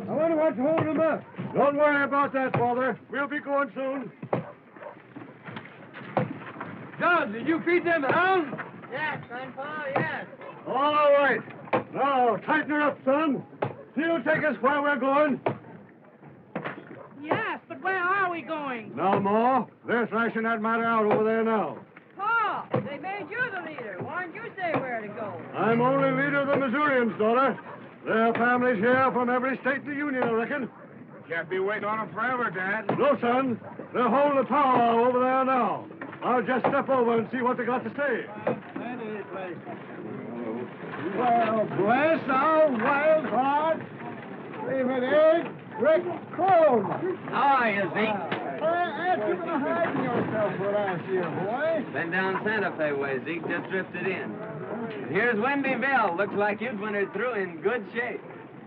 I wonder what's holding him up. Don't worry about that, Father. We'll be going soon. John, did you feed them hounds? Yes, Grandpa, yes. All right. Now, tighten her up, son. She'll take us where we're going. Yes, but where are we going? Now, Ma, they're thrashing that matter out over there now. Pa, they made you the leader. Why didn't you say where to go? I'm only leader of the Missourians, daughter. There are families here from every state in the Union, I reckon. Can't be waiting on them forever, Dad. No, son. They're holding the power over there now. I'll just step over and see what they got to say. Well, bless our wild heart. David Egg, Breck, Coleman. How are you, Zeke? After you've been hiding yourself for last year, boy. Been down Santa Fe way, Zeke. Just drifted in. And here's Windyville. Looks like you've wintered through in good shape.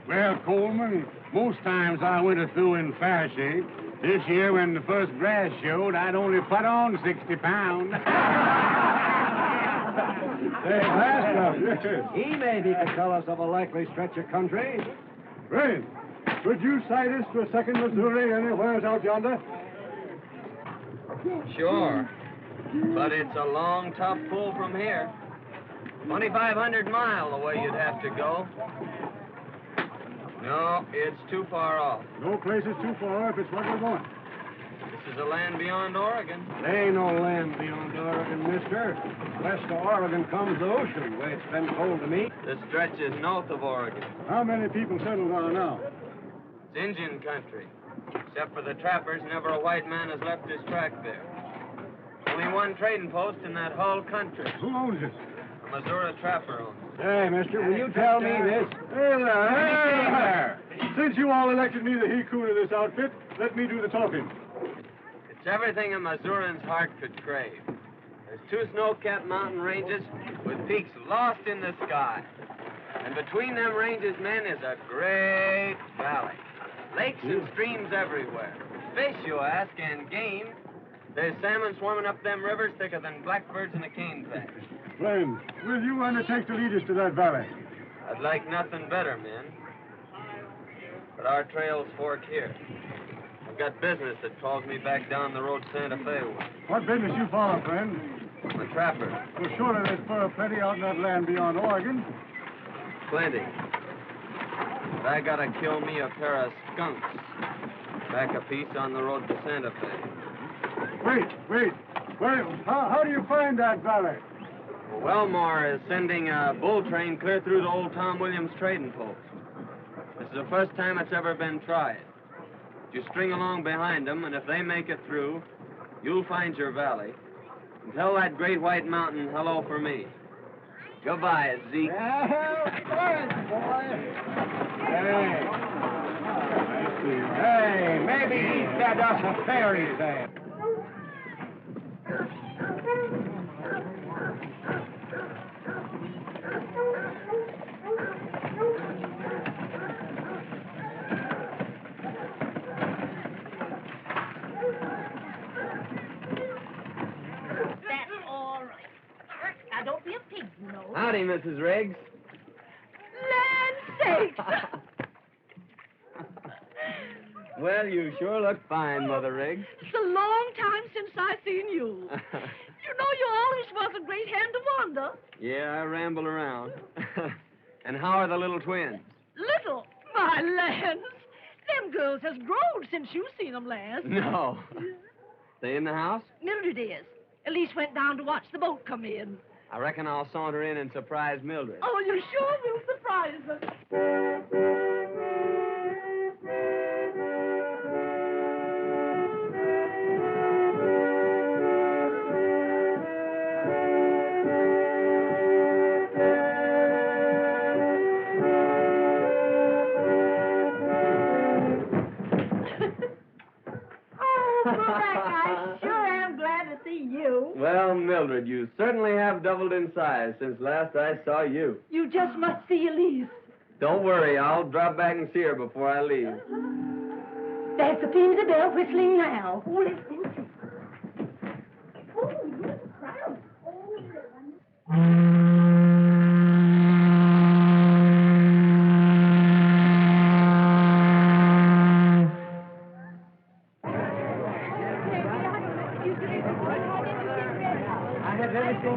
Well, Coleman, most times I winter through in fair shape. This year, when the first grass showed, I'd only put on 60 pounds. Hey, Master. He maybe could tell us of a likely stretch of country. Ray, could you sight us to a second Missouri anywhere out yonder? Sure. But it's a long, tough pull from here. 2,500 miles away you'd have to go. No, it's too far off. No place is too far if it's what we want. This is a land beyond Oregon. There ain't no land beyond Oregon, mister. West of Oregon comes the ocean, the way it's been told to me. This stretch is north of Oregon. How many people settled down now? It's Indian country. Except for the trappers, never a white man has left his track there. Only one trading post in that whole country. Who owns it? A Missouri trapper owns it. Hey, mister, will you tell me this? Hey there. Since you all elected me the he-coon of this outfit, let me do the talking. It's everything a Missourian's heart could crave. There's 2 snow-capped mountain ranges with peaks lost in the sky. And between them ranges, men, is a great valley. Lakes and streams everywhere. Fish, you ask, and game. There's salmon swarming up them rivers thicker than blackbirds in a cane patch. Friend, will you undertake to lead us to that valley? I'd like nothing better, men. But our trails fork here. I've got business that calls me back down the road Santa Fe way. What business you follow, friend? I'm a trapper. Well, surely there's fur plenty out in that land beyond Oregon. Plenty. But I gotta kill me a pair of skunks. Back a piece on the road to Santa Fe. Wait. How do you find that valley? Wellmore is sending a bull train clear through the old Tom Williams trading post. This is the first time it's ever been tried. You string along behind them, and if they make it through, you'll find your valley. And tell that great white mountain hello for me. Goodbye, Zeke. Hey, maybe he said us a fairy tale. Don't be a pig, you know. Howdy, Mrs. Riggs. Land sakes! Well, you sure look fine, Mother Riggs. It's a long time since I seen you. You know, you always was a great hand to wander. Yeah, I ramble around. And how are the little twins? Little? My lands. Them girls has grown since you seen them last. No. They in the house? Mildred is. Elise went down to watch the boat come in. I reckon I'll saunter in and surprise Mildred. Oh, you sure will surprise us. Well, Mildred, you certainly have doubled in size since last I saw you. You just must see Elise. Don't worry, I'll drop back and see her before I leave. That's the Pimsy bell whistling now. Oh, let's go. Oh, look at the crowd.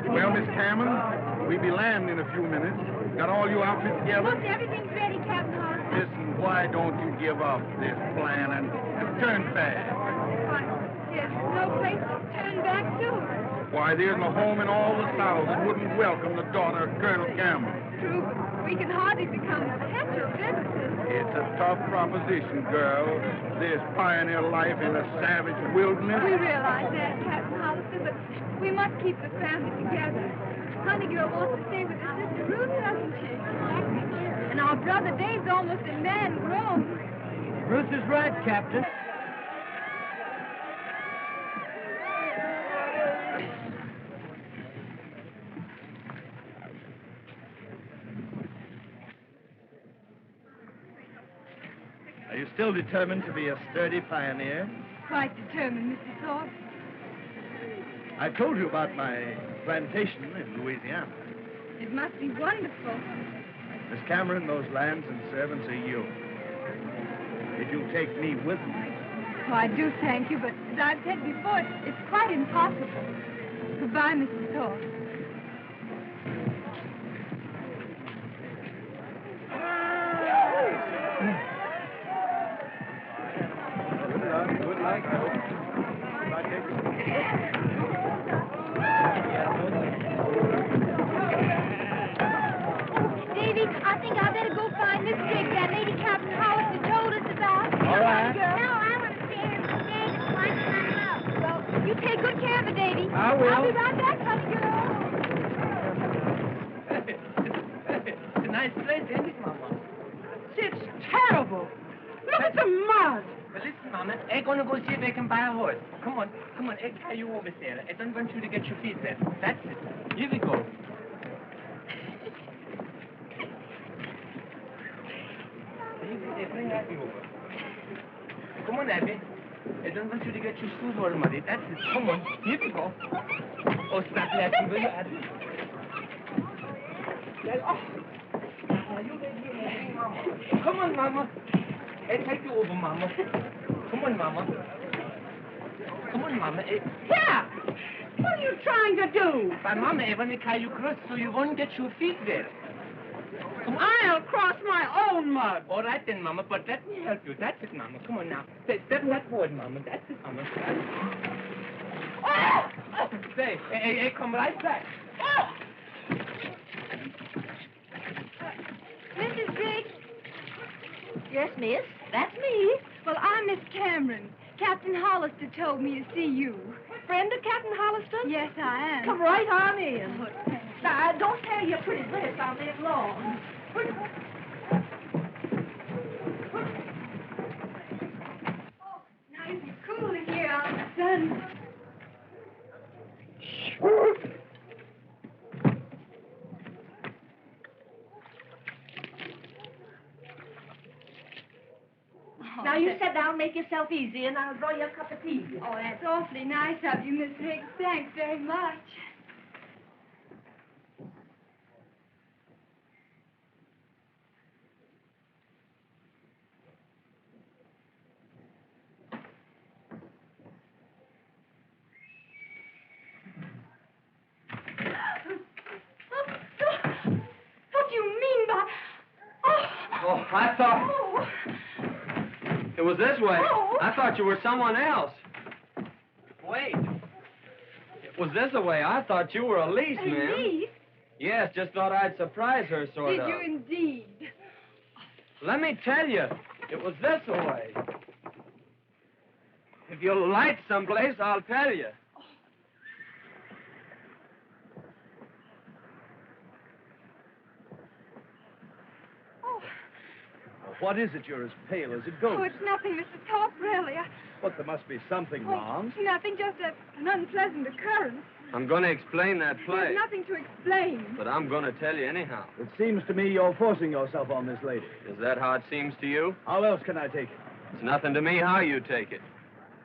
Well, Miss Cameron, we'll be landing in a few minutes. Got all your outfits together? Look, everything's ready, Captain Hart. Listen, why don't you give up this plan and turn back? Why, there's no place to turn back to. Why, there's no home in all the South that wouldn't welcome the daughter of Colonel Cameron. True, but we can hardly become potential visitors. It's a tough proposition, girl. This pioneer life in a savage wilderness. We realize that, Captain Hollister, but we must keep the family together. Honey girl wants to stay with her sister Ruth, doesn't she? And our brother Dave's almost a man grown. Ruth is right, Captain. Are you still determined to be a sturdy pioneer? Quite determined, Mr. Thorpe. I've told you about my plantation in Louisiana. It must be wonderful. Miss Cameron, those lands and servants are yours. If you'll take me with you. Oh, I do thank you, but as I've said before, it's quite impossible. Goodbye, Mr. Thorpe. Good luck. Davy, I think I better go find Miss Jake, that lady Captain Hollister told us about. All right. No, I want to stay here with Dave and watch my love. Well, you take good care of her, Davy. I will. I'll be right back, honey girl. It's a nice place, isn't it, Mama? It's terrible. Look at the mud. Well, listen, Mama, I'm going to go see if I can buy a horse. Come on, I'll carry you over there. I don't want you to get your feet wet. That's it. Here we go. Bring Abby over. Come on, Abby. I don't want you to get your shoes all muddy. That's it. Come on. Here we go. Oh, stop laughing, will you, Abby? Oh. Now, you wait here, Mama. Come on, Mama. I'll take you over, Mama. Come on, Mama. Come on, Mama. Yeah! What are you trying to do? But, Mama, I want to carry you across so you won't get your feet wet. Come on. I'll cross my own mud. All right then, Mama, but let me help you. That's it, Mama. Come on now. Step that forward, Mama. That's it, Mama. Oh! Say, hey, come right back. Oh! Mrs. Briggs? Yes, miss. That's me. Well, I'm Miss Cameron. Captain Hollister told me to see you. Friend of Captain Hollister? Yes, I am. Come right on in. Oh, thanks. Now, don't tear your pretty dress on that lawn. Oh, nice and cool in here out in the sun. Now, you sit down, make yourself easy, and I'll draw you a cup of tea. Oh, that's awfully nice of you, Miss Hicks. Thanks very much. What do you mean by... Oh, I thought... Oh. It was this way. Oh. I thought you were someone else. Wait. It was this way. I thought you were Elise, ma'am. Elise? Yes, just thought I'd surprise her, sort Did of. you indeed? Let me tell you, it was this way. If you'll light someplace, I'll tell you. What is it? You're as pale as a ghost. Oh, it's nothing, Mr. Thorpe, really. What, there must be something wrong. Nothing, just an unpleasant occurrence. I'm going to explain that play. There's nothing to explain. But I'm going to tell you anyhow. It seems to me you're forcing yourself on this lady. Is that how it seems to you? How else can I take it? It's nothing to me how you take it.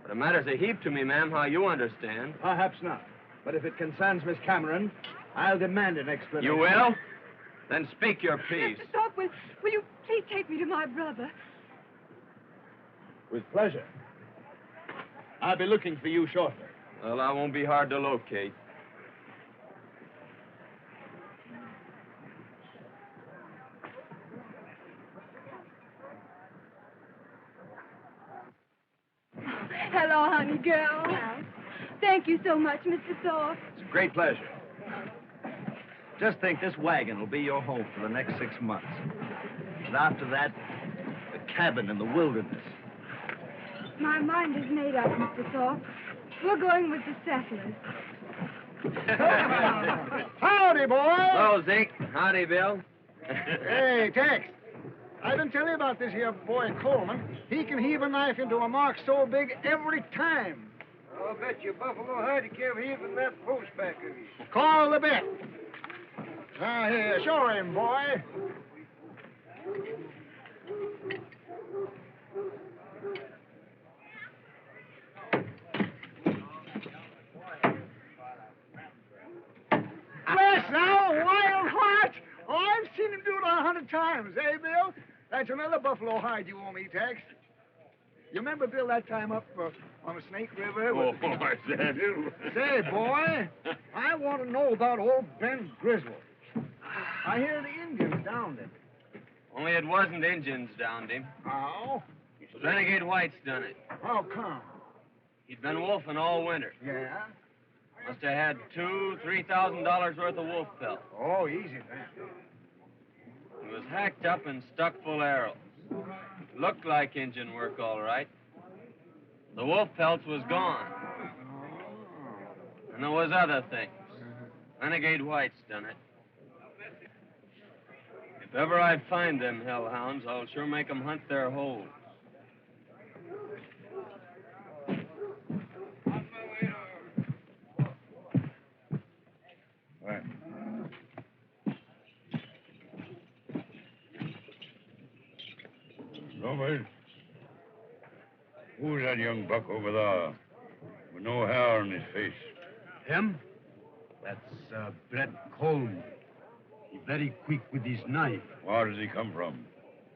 But it matters a heap to me, ma'am, how you understand. Perhaps not. But if it concerns Miss Cameron, I'll demand an explanation. You will? Then speak your piece. Mr. Thorpe, will you please take me to my brother? With pleasure. I'll be looking for you shortly. Well, I won't be hard to locate. Hello, honey girl. Thank you so much, Mr. Thorpe. It's a great pleasure. Just think this wagon will be your home for the next 6 months. And after that, the cabin in the wilderness. My mind is made up, Mr. Thorpe. We're going with the settlers. Howdy, boy. Hello, Zeke. Howdy, Bill. Hey, Tex. I've been telling you about this here boy, Coleman. He can heave a knife into a mark so big every time. I'll bet you Buffalo Hide can't even that post back of you. Call the bet. Now, here, show him, boy. Bless now, wild heart. Oh, I've seen him do it 100 times, eh, Bill? That's another buffalo hide you owe me, Tex. You remember, Bill, that time up on the Snake River? Oh, I do. Say, boy, I want to know about old Ben Griswold. I hear the Indians downed him. Only it wasn't Indians downed him. Oh? Renegade White's done it. How come? He'd been wolfing all winter. Yeah? Must have had $2,000-3,000 worth of wolf pelt. Oh, easy then. He was hacked up and stuck full of arrows. Looked like Indian work, all right. The wolf pelts was gone. And there was other things. Renegade White's done it. If ever I find them hellhounds, I'll sure make them hunt their holes. Right. Robert, who's that young buck over there with no hair on his face? Him? That's Breck Coleman. He very quick with his knife. Where does he come from?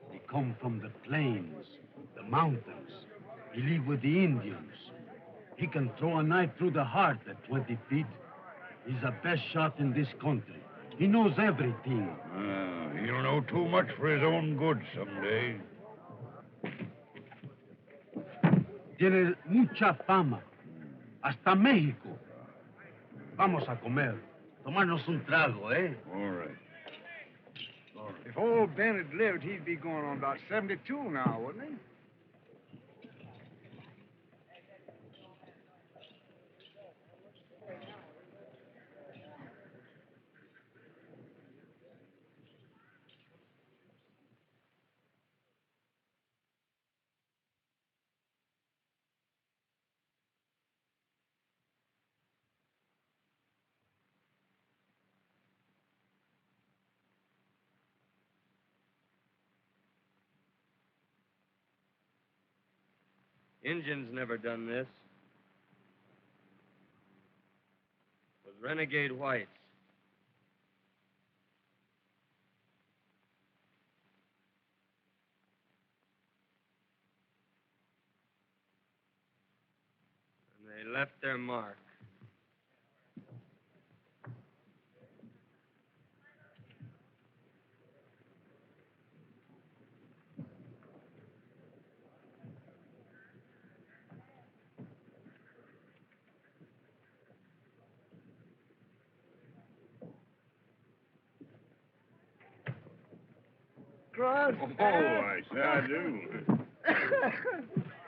He come from the plains, the mountains. He live with the Indians. He can throw a knife through the heart at 20 feet. He's the best shot in this country. He knows everything. He'll know too much for his own good someday. Tiene mucha fama. Hasta México. Vamos a comer. Tomarnos un trago, eh? All right. If old Ben had lived, he'd be going on about 72 now, wouldn't he? Indians never done this. With renegade whites. And they left their mark. Cross. Oh, I say I do.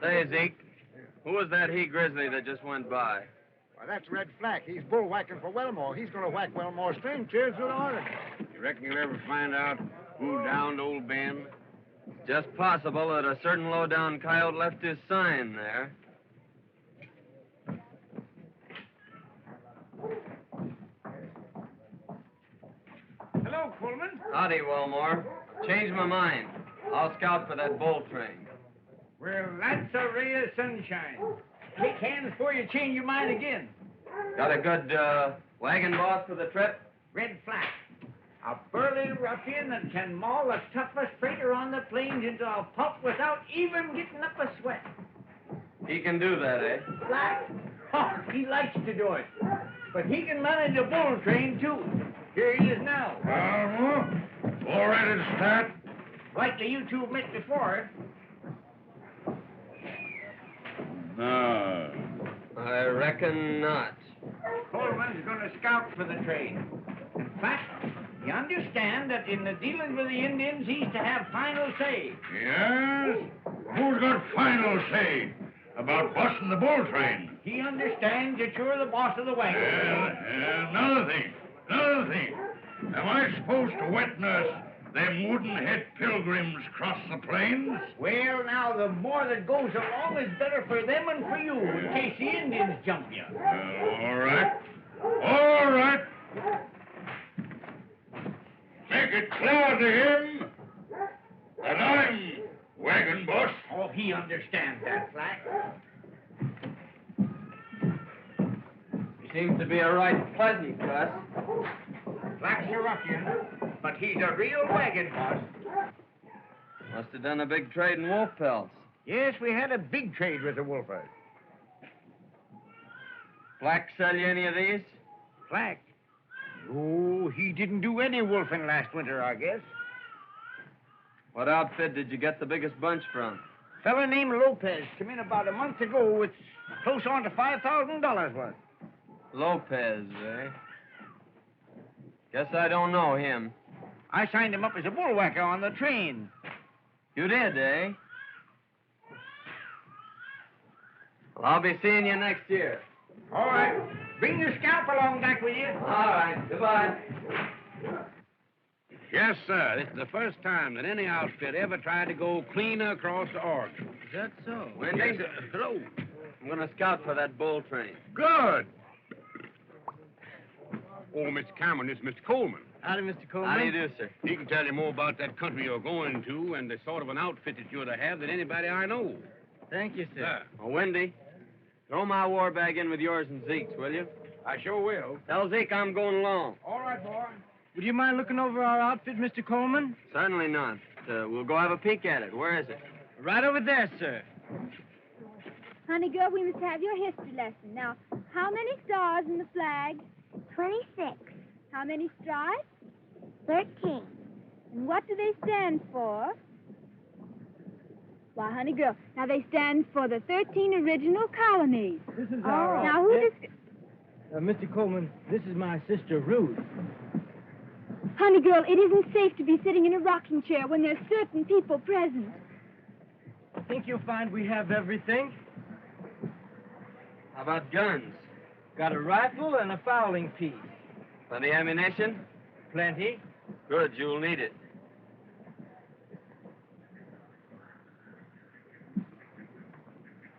Say, Zeke, who was that he-grizzly that just went by? Well, that's Red Flack. He's bull-whacking for Wellmore. He's going to whack Wellmore string cheers with Oregon. You reckon you'll ever find out who downed old Ben? Just possible that a certain low-down coyote left his sign there. Coleman. Howdy, Wilmore. Changed my mind. I'll scout for that bull train. Well, that's a ray of sunshine. Shake hands before you change your mind again. Got a good wagon boss for the trip? Red Flack. A burly ruffian that can maul the toughest freighter on the plains into a pulp without even getting up a sweat. He can do that, eh? Flack? Oh, he likes to do it. But he can manage a bull train, too. Here he is now. All ready to start? Likely you two have met before. No. I reckon not. Coleman's going to scout for the train. In fact, you understand that in the dealings with the Indians, he's to have final say. Yes? Who's got final say about bossing the bull train? He understands that you're the boss of the wagon. Another thing. Am I supposed to witness them wooden-head pilgrims cross the plains? Well, now, the more that goes along is better for them and for you, in case the Indians jump you. All right. Make it clear to him that I'm wagon boss. Oh, he understands that, Flack. He seems to be a right pleasant cuss. Flack's a ruffian, but he's a real wagon boss. Must have done a big trade in wolf pelts. Yes, we had a big trade with the wolfers. Flack sell you any of these? Flack? Oh, he didn't do any wolfing last winter, I guess. What outfit did you get the biggest bunch from? Fella named Lopez came in about a month ago with close on to $5,000 worth. Lopez, eh? Guess I don't know him. I signed him up as a bullwhacker on the train. You did, eh? Well, I'll be seeing you next year. All right. Bring your scalp along back with you. All right. Goodbye. Yes, sir. This is the first time that any outfit ever tried to go cleaner across the Oregon. Is that so? Wendy? Yes, sir. Hello. I'm going to scout for that bull train. Good. Oh, Mr. Cameron, this is Mr. Coleman. Howdy, Mr. Coleman. How do you do, sir? He can tell you more about that country you're going to and the sort of an outfit that you're to have than anybody I know. Thank you, sir. Sir. Well, Wendy, throw my war bag in with yours and Zeke's, will you? I sure will. Tell Zeke I'm going along. All right, boy. Would you mind looking over our outfit, Mr. Coleman? Certainly not. We'll go have a peek at it. Where is it? Right over there, sir. Honey girl, we must have your history lesson. Now, how many stars in the flag? 26. How many stripes? 13. And what do they stand for? Why, honey girl, now they stand for the 13 original colonies. This is our Now, who does... Mr. Coleman, this is my sister, Ruth. Honey girl, it isn't safe to be sitting in a rocking chair when there's certain people present. I think you'll find we have everything. How about guns? Got a rifle and a fowling piece. Plenty ammunition? Plenty. Good, you'll need it.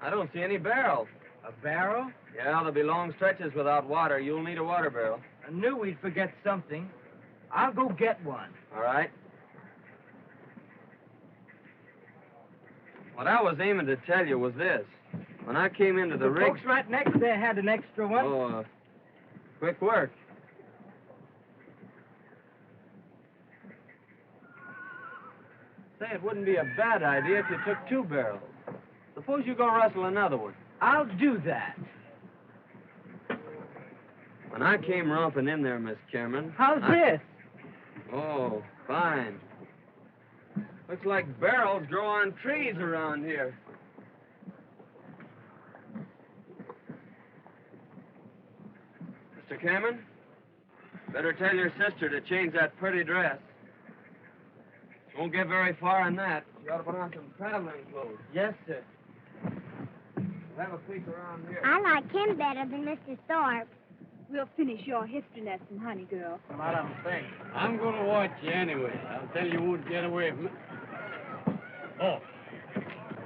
I don't see any barrels. A barrel? Yeah, there'll be long stretches without water. You'll need a water barrel. I knew we'd forget something. I'll go get one. All right. What I was aiming to tell you was this. When I came into the rig... folks right next there had an extra one. Oh, quick work. Say, it wouldn't be a bad idea if you took 2 barrels. Suppose you go rustle another one. I'll do that. When I came romping in there, Miss Cameron... How's this? Oh, fine. Looks like barrels grow on trees around here. Mr. Cameron, better tell your sister to change that pretty dress. She won't get very far in that. She ought to put on some traveling clothes. Yes, sir. We'll have a peek around here. I like him better than Mr. Thorpe. We'll finish your history lesson, honey girl. What I'm saying. I'm going to watch you anyway. I'll tell you won't get away from it. Oh.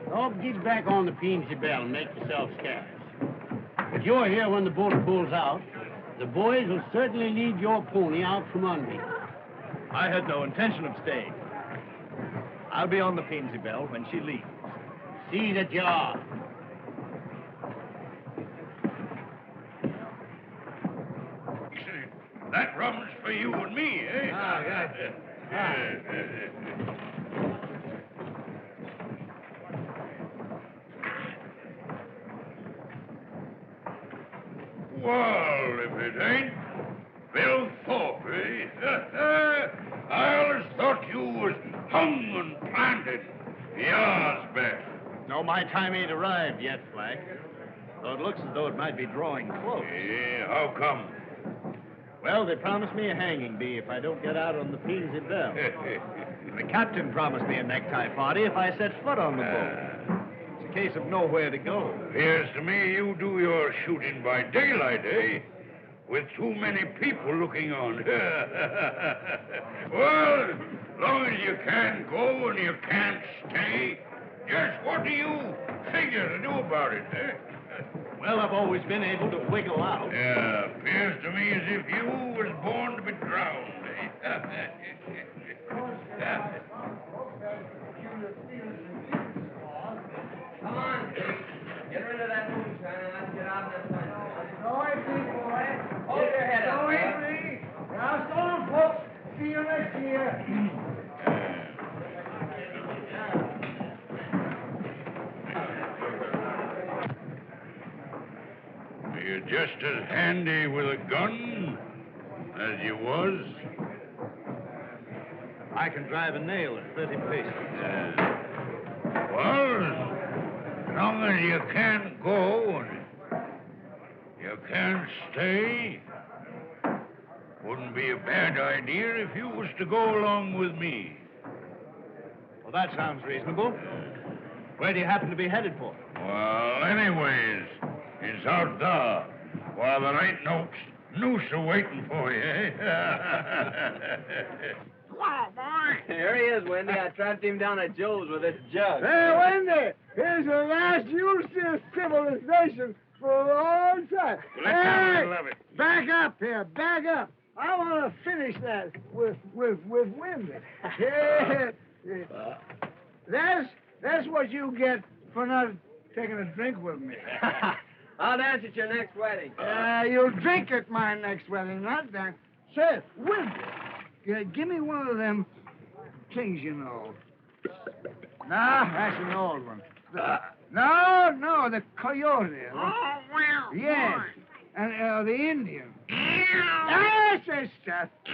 Don't get back on the Peensy Bell and make yourself scarce. If you're here when the boat pulls out, the boys will certainly lead your pony out from under you. I had no intention of staying. I'll be on the Peensy Belle when she leaves. See the job. That rum's for you and me, eh? Ah, yes. Well, if it ain't Bill Thorpe, eh? I always thought you was hung and planted. Yours, Beck. No, my time ain't arrived yet, Flack. Though it looks as though it might be drawing close. Yeah, how come? Well, they promised me a hanging bee if I don't get out on the Peensy Belle. The captain promised me a necktie party if I set foot on the boat. It's a case of nowhere to go. Appears to me you do your shooting by daylight, eh? With too many people looking on. Well, as long as you can't go and you can't stay, just what do you figure to do about it, eh? Well, I've always been able to wiggle out. Yeah, appears to me as if you was born to be drowned, eh? Come on, Zeke. Get rid of that moonshine and let's get out in the sun. Go away, please, boy. Hold your head up, Go away, boy. please. Now, so long, folks. See you next year. You're just as handy with a gun as you was. I can drive a nail at 30 paces. Well, as long as you can't go and you can't stay, wouldn't be a bad idea if you was to go along with me. Well, that sounds reasonable. Where do you happen to be headed for? Well, anyways, it's out there. While there ain't no noose waiting for you, eh? Wow, boy. Here he is, Wendy. I trapped him down at Joe's with this jug. Hey, Wendy, here's the last you'll see of civilization for a long time. Let down a little of it. Back up here, back up. I want to finish that with Wendy. Yeah, yeah. That's what you get for not taking a drink with me. I'll dance at your next wedding. You'll drink at my next wedding, not dance. Say, Wendy, give me one of them things you know. Nah, that's an old one. No, the coyote. Yes, and the Indian. That's the stuff. Hey,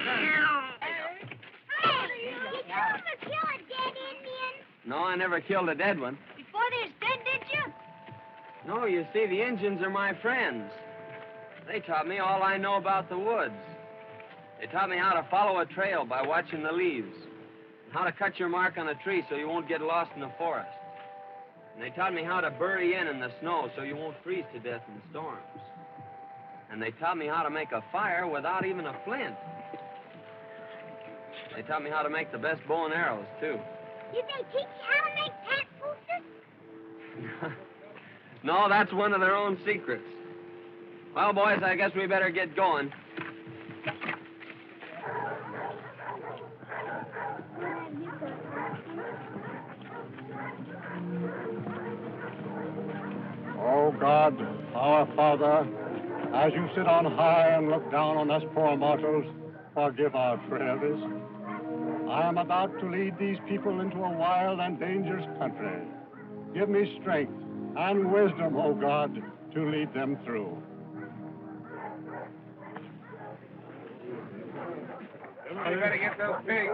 did you ever kill a dead Indian? No, I never killed a dead one. Before they're dead, did you? No, you see, the Injuns are my friends. They taught me all I know about the woods. They taught me how to follow a trail by watching the leaves, how to cut your mark on a tree so you won't get lost in the forest. And they taught me how to bury in the snow so you won't freeze to death in storms. And they taught me how to make a fire without even a flint. They taught me how to make the best bow and arrows, too. Did they teach you how to make cat boosters? No, that's one of their own secrets. Well, boys, I guess we better get going. Oh, God, our Father, as you sit on high and look down on us poor mortals, forgive our frailties. I am about to lead these people into a wild and dangerous country. Give me strength and wisdom, oh God, to lead them through. You better get those pigs.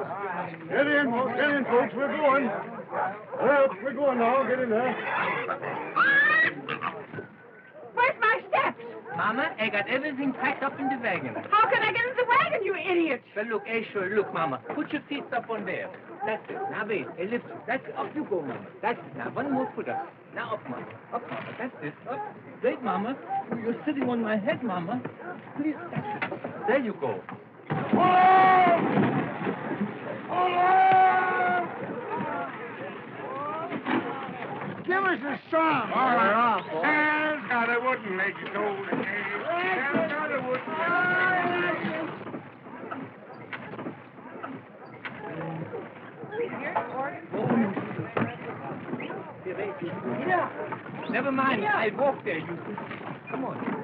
Get in, folks, we're going. We're going now, get in there. Where's my steps? Mama, I got everything packed up in the wagon. How can I get in the wagon, you idiot? Well, look, sure. Look, Mama. Put your feet up on there. That's it. Now, wait. Lift it. That's it. Up you go, Mama. That's it. Now, one more foot up. Now, up, Mama. Up, Mama. That's it. Up. Wait, Mama. You're sitting on my head, Mama. Please, that's it. There you go. Give us a song. All right. Hands got a wooden leg, you told the Hands got a wooden leg. Yeah. Never mind. I walk there, you. Come on.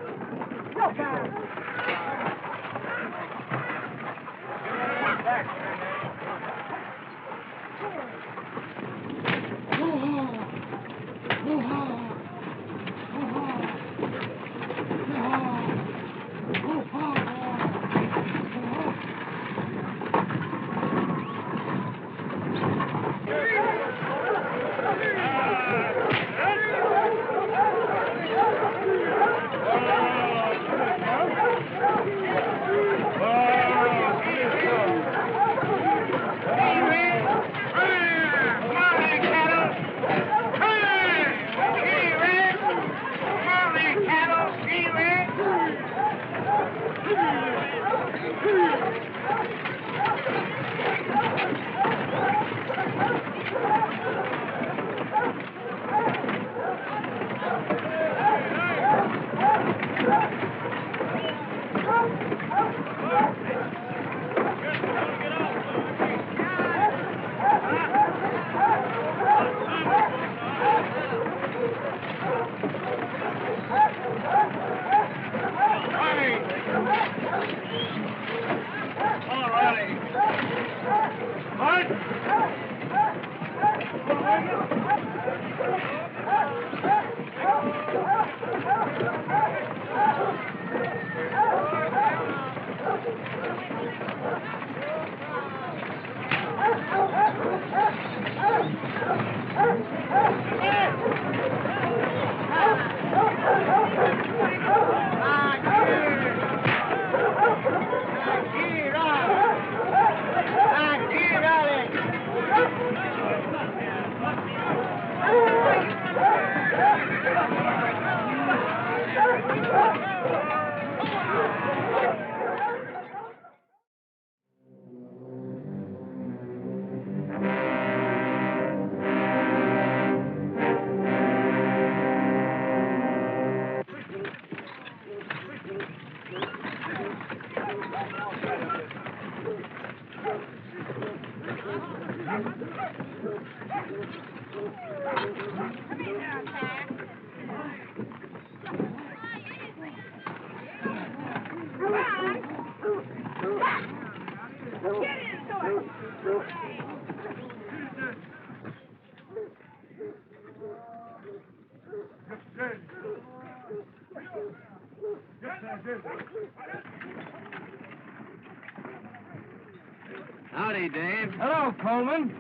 Howdy, Dave. Hello, Coleman.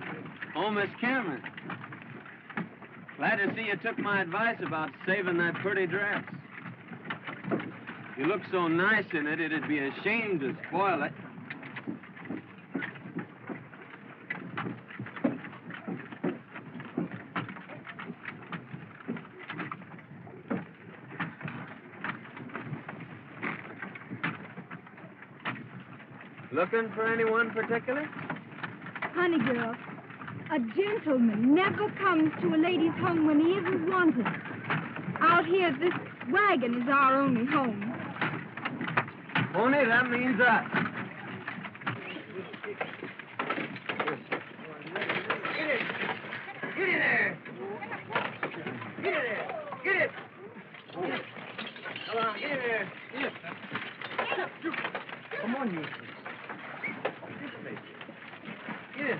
Oh, Miss Cameron. Glad to see you took my advice about saving that pretty dress. You look so nice in it, it'd be a shame to spoil it. Looking for anyone particular? Honey girl, a gentleman never comes to a lady's home when he isn't wanted. Out here, this wagon is our only home. Pony, that means us. Get in there. Get in there. Get it. Come on, get in there. Come on, you. Get it.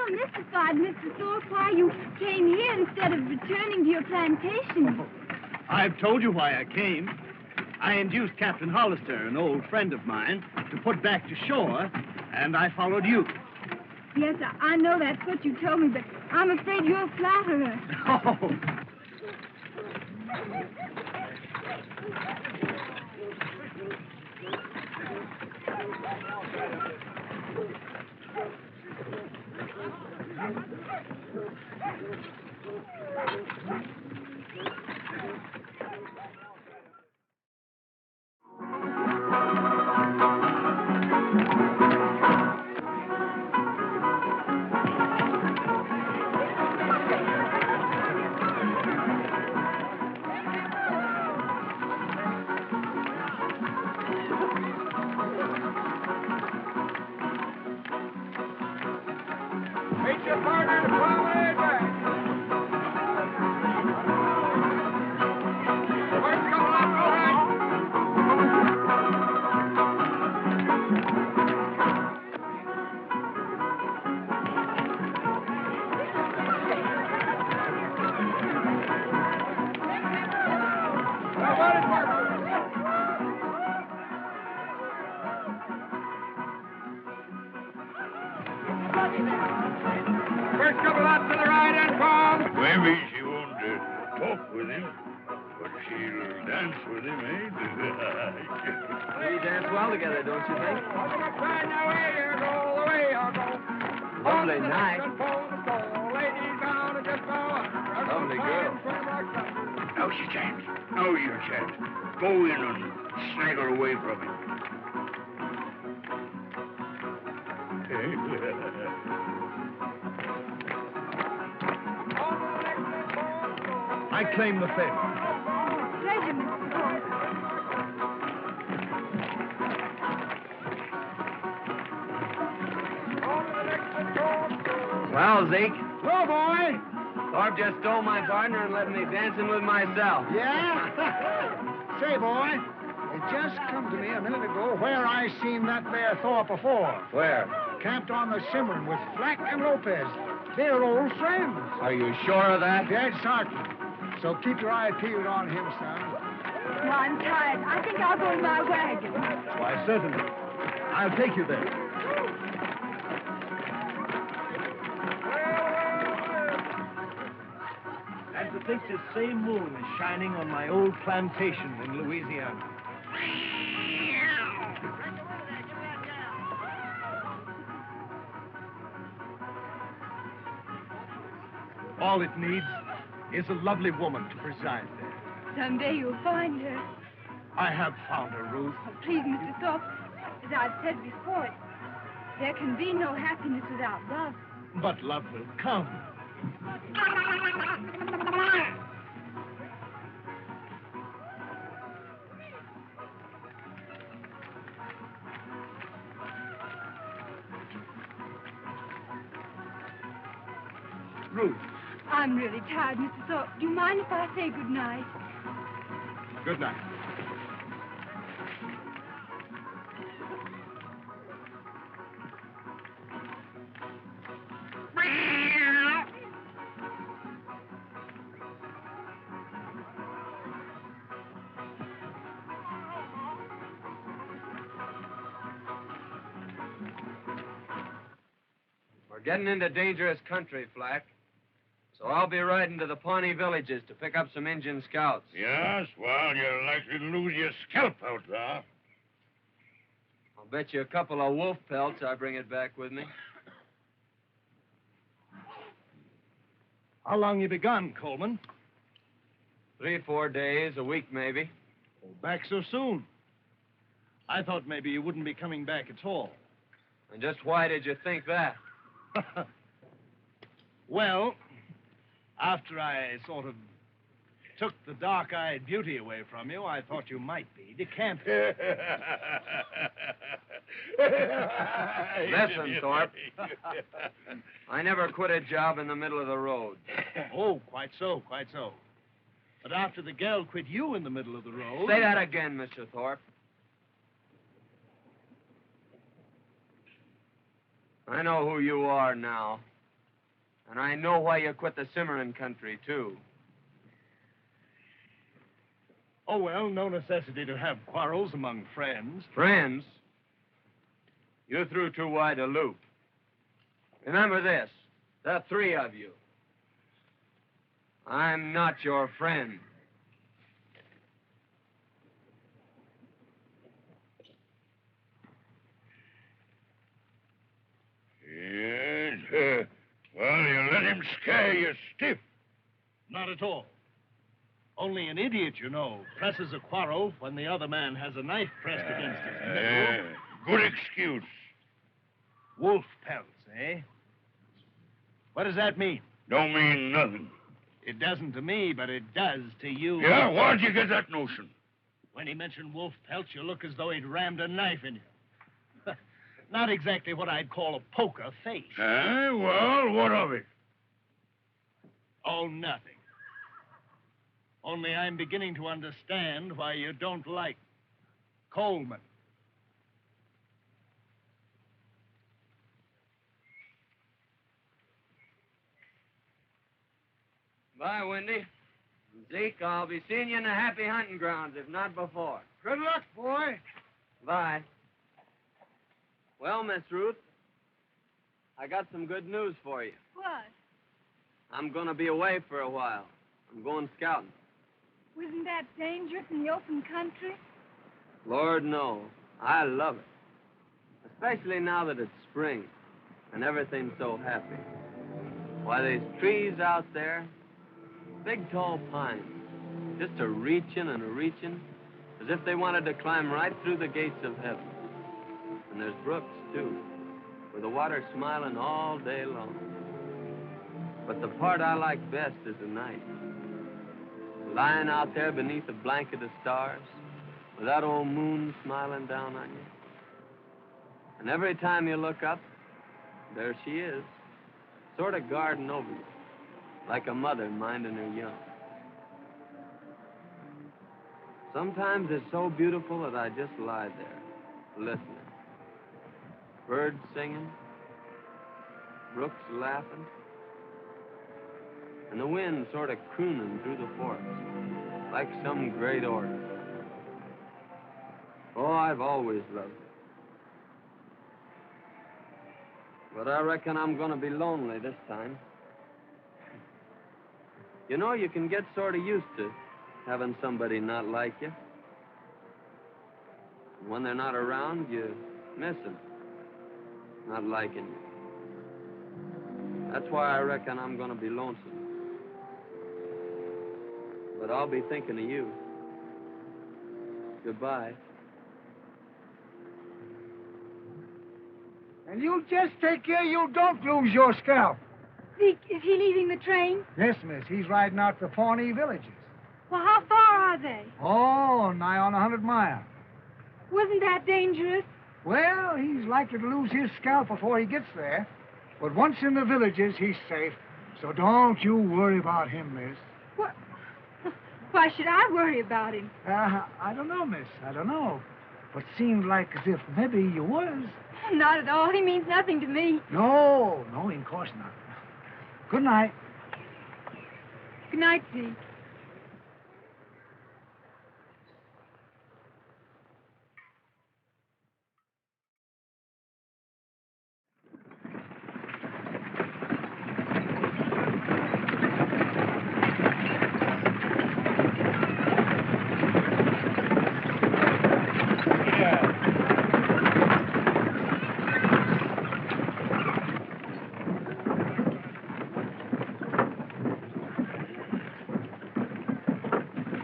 Mystified, Mr. Thorpe, why you came here instead of returning to your plantation. I've told you why I came. I induced Captain Hollister, an old friend of mine, to put back to shore, and I followed you. Yes, I know that's what you told me, but I'm afraid you're a flatterer. Oh. your partner to follow me back. First couple up, all right. First couple out to the right and form. Maybe she won't talk with him, but she'll dance with him, eh? We dance well together, don't you think? Lovely night. Lovely girl. No, she can't. No, you can't. Go in and snag her away from him. I claim the favor. Pleasure, Mr. Thorpe. Well, Zeke, Hello, boy. Thorpe just stole my partner and let me dancing with myself. Yeah? Say, boy, it just come to me a minute ago where I seen that there Thorpe before. Where? Camped on the Cimarron with Flack and Lopez. They're old friends. Are you sure of that? Dead certain. So keep your eye peeled on him, son. Well, I'm tired. I think I'll go in my wagon. Why, certainly. I'll take you there. And to think this same moon is shining on my old plantation in Louisiana. All it needs is a lovely woman to preside there. Someday you'll find her. I have found her, Ruth. Oh, please, Mr. Thorpe, as I've said before, there can be no happiness without love. But love will come. Ruth. I'm really tired, Mr. Thorpe. Do you mind if I say good night? Good night. We're getting into dangerous country, Flack. So I'll be riding to the Pawnee villages to pick up some Indian scouts. Yes, well, you're likely to lose your scalp out there. I'll bet you a couple of wolf pelts I bring it back with me. How long you begun, Coleman? 3-4 days, a week maybe. Oh, back so soon. I thought maybe you wouldn't be coming back at all. And just why did you think that? Well, after I sort of took the dark-eyed beauty away from you, I thought you might be decamping. Listen, Thorpe. I never quit a job in the middle of the road. Oh, quite so, quite so. But after the gal quit you in the middle of the road... Say that again, Mr. Thorpe. I know who you are now. And I know why you quit the Cimarron country, too. Oh, well, no necessity to have quarrels among friends. Friends? You threw too wide a loop. Remember this, the three of you. I'm not your friend. Yes, well, you let him scare you stiff. Not at all. Only an idiot, you know, presses a quarrel when the other man has a knife pressed against his middle. Good excuse. Wolf pelts, eh? What does that mean? Don't mean nothing. It doesn't to me, but it does to you. Yeah, where'd you get that notion? When he mentioned wolf pelts, you look as though he'd rammed a knife in you. Not exactly what I'd call a poker face. Well, what of it? Oh, nothing. Only I'm beginning to understand why you don't like Coleman. Bye, Wendy. Zeke, I'll be seeing you in the happy hunting grounds, if not before. Good luck, boy. Bye. Well, Miss Ruth, I got some good news for you. What? I'm going to be away for a while. I'm going scouting. Wasn't that dangerous in the open country? Lord, no. I love it. Especially now that it's spring and everything's so happy. Why, there's trees out there, big tall pines, just a-reaching and a-reaching, as if they wanted to climb right through the gates of heaven. And there's brooks, too, with the water smiling all day long. But the part I like best is the night. Lying out there beneath a blanket of stars, with that old moon smiling down on you. And every time you look up, there she is, sort of guarding over you, like a mother minding her young. Sometimes it's so beautiful that I just lie there, listening. Birds singing, brooks laughing, and the wind sort of crooning through the forest, like some great organ. Oh, I've always loved it. But I reckon I'm going to be lonely this time. You know, you can get sort of used to having somebody not like you. When they're not around, you miss them, not liking you. That's why I reckon I'm going to be lonesome. But I'll be thinking of you. Goodbye. And you just take care you don't lose your scalp. Zeke, is he leaving the train? Yes, miss. He's riding out to Pawnee villages. Well, how far are they? Oh, nigh on 100 miles. Wasn't that dangerous? Well, he's likely to lose his scalp before he gets there. But once in the villages, he's safe. So don't you worry about him, miss. What? Why should I worry about him? I don't know, miss. I don't know. But seemed like as if maybe you was. Not at all. He means nothing to me. No, of course not. Good night. Good night, Zeke.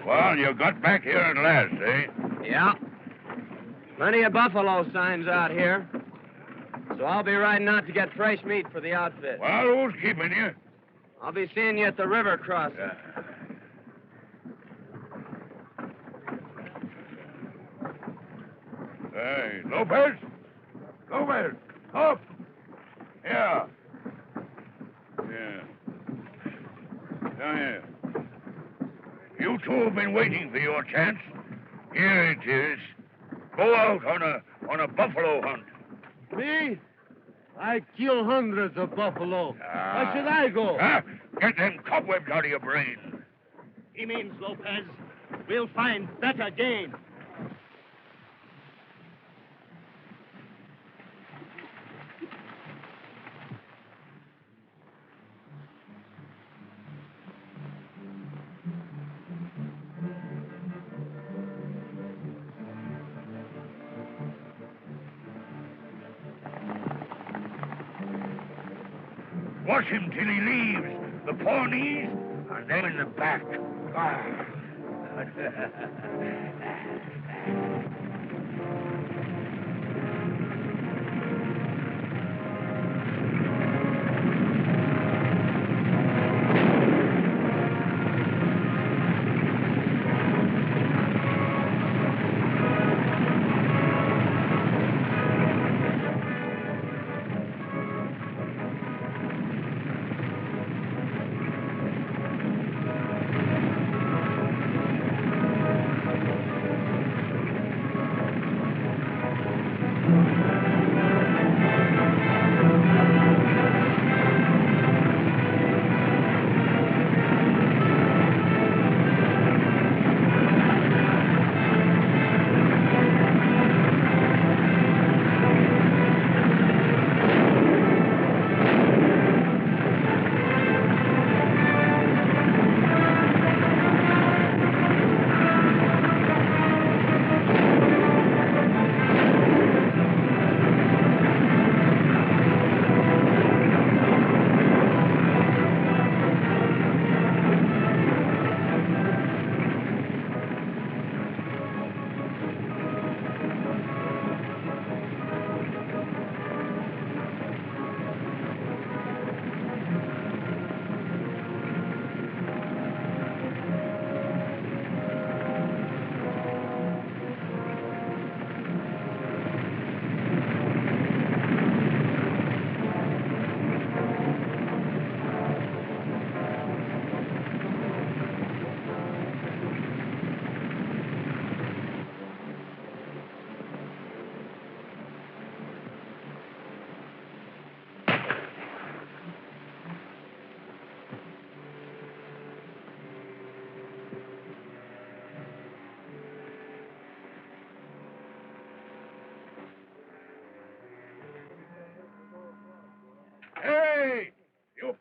Well, you got back here at last, eh? Yeah. Plenty of buffalo signs out here. So I'll be riding out to get fresh meat for the outfit. Well, who's keeping you? I'll be seeing you at the river crossing. Hey, Lopez! Lopez! Up! Yeah. Down here. You two have been waiting for your chance. Here it is. Go out on a buffalo hunt. Me? I kill hundreds of buffalo. Where should I go? Get them cobwebs out of your brain. He means, Lopez, we'll find better game. Watch him till he leaves the Pawnees and them in the back.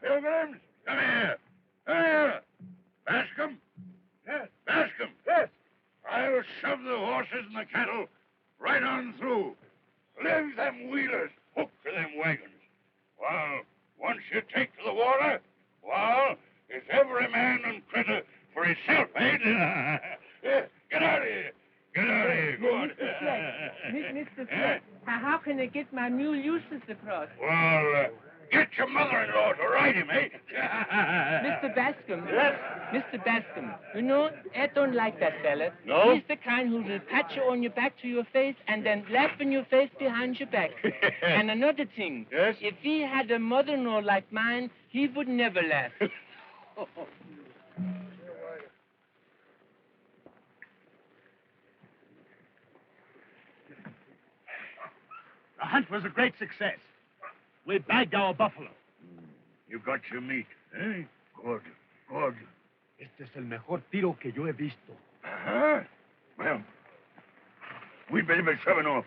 pilgrims, come here. Come here. Bascom? Yes. Bascom? Yes. I'll shove the horses and the cattle right on through. Leave them wheelers hooked to them wagons. Well, once you take to the water, well, it's every man and critter for himself, eh? Get out of here. Get out of here. Go on. Mr. Flack, how can I get my mule Eustace across? Well, get your mother-in-law to ride him, eh? Mr. Bascom. Yes? Mr. Bascom, you know, I don't like that fella. No? He's the kind who will pat you on your back to your face and then laugh in your face behind your back. And another thing. Yes? If he had a mother-in-law like mine, he would never laugh. The hunt was a great success. We bagged our buffalo. You got your meat, eh? Good, good. Este es el mejor tiro que yo he visto. Uh-huh. Well, we'd better be shoving off.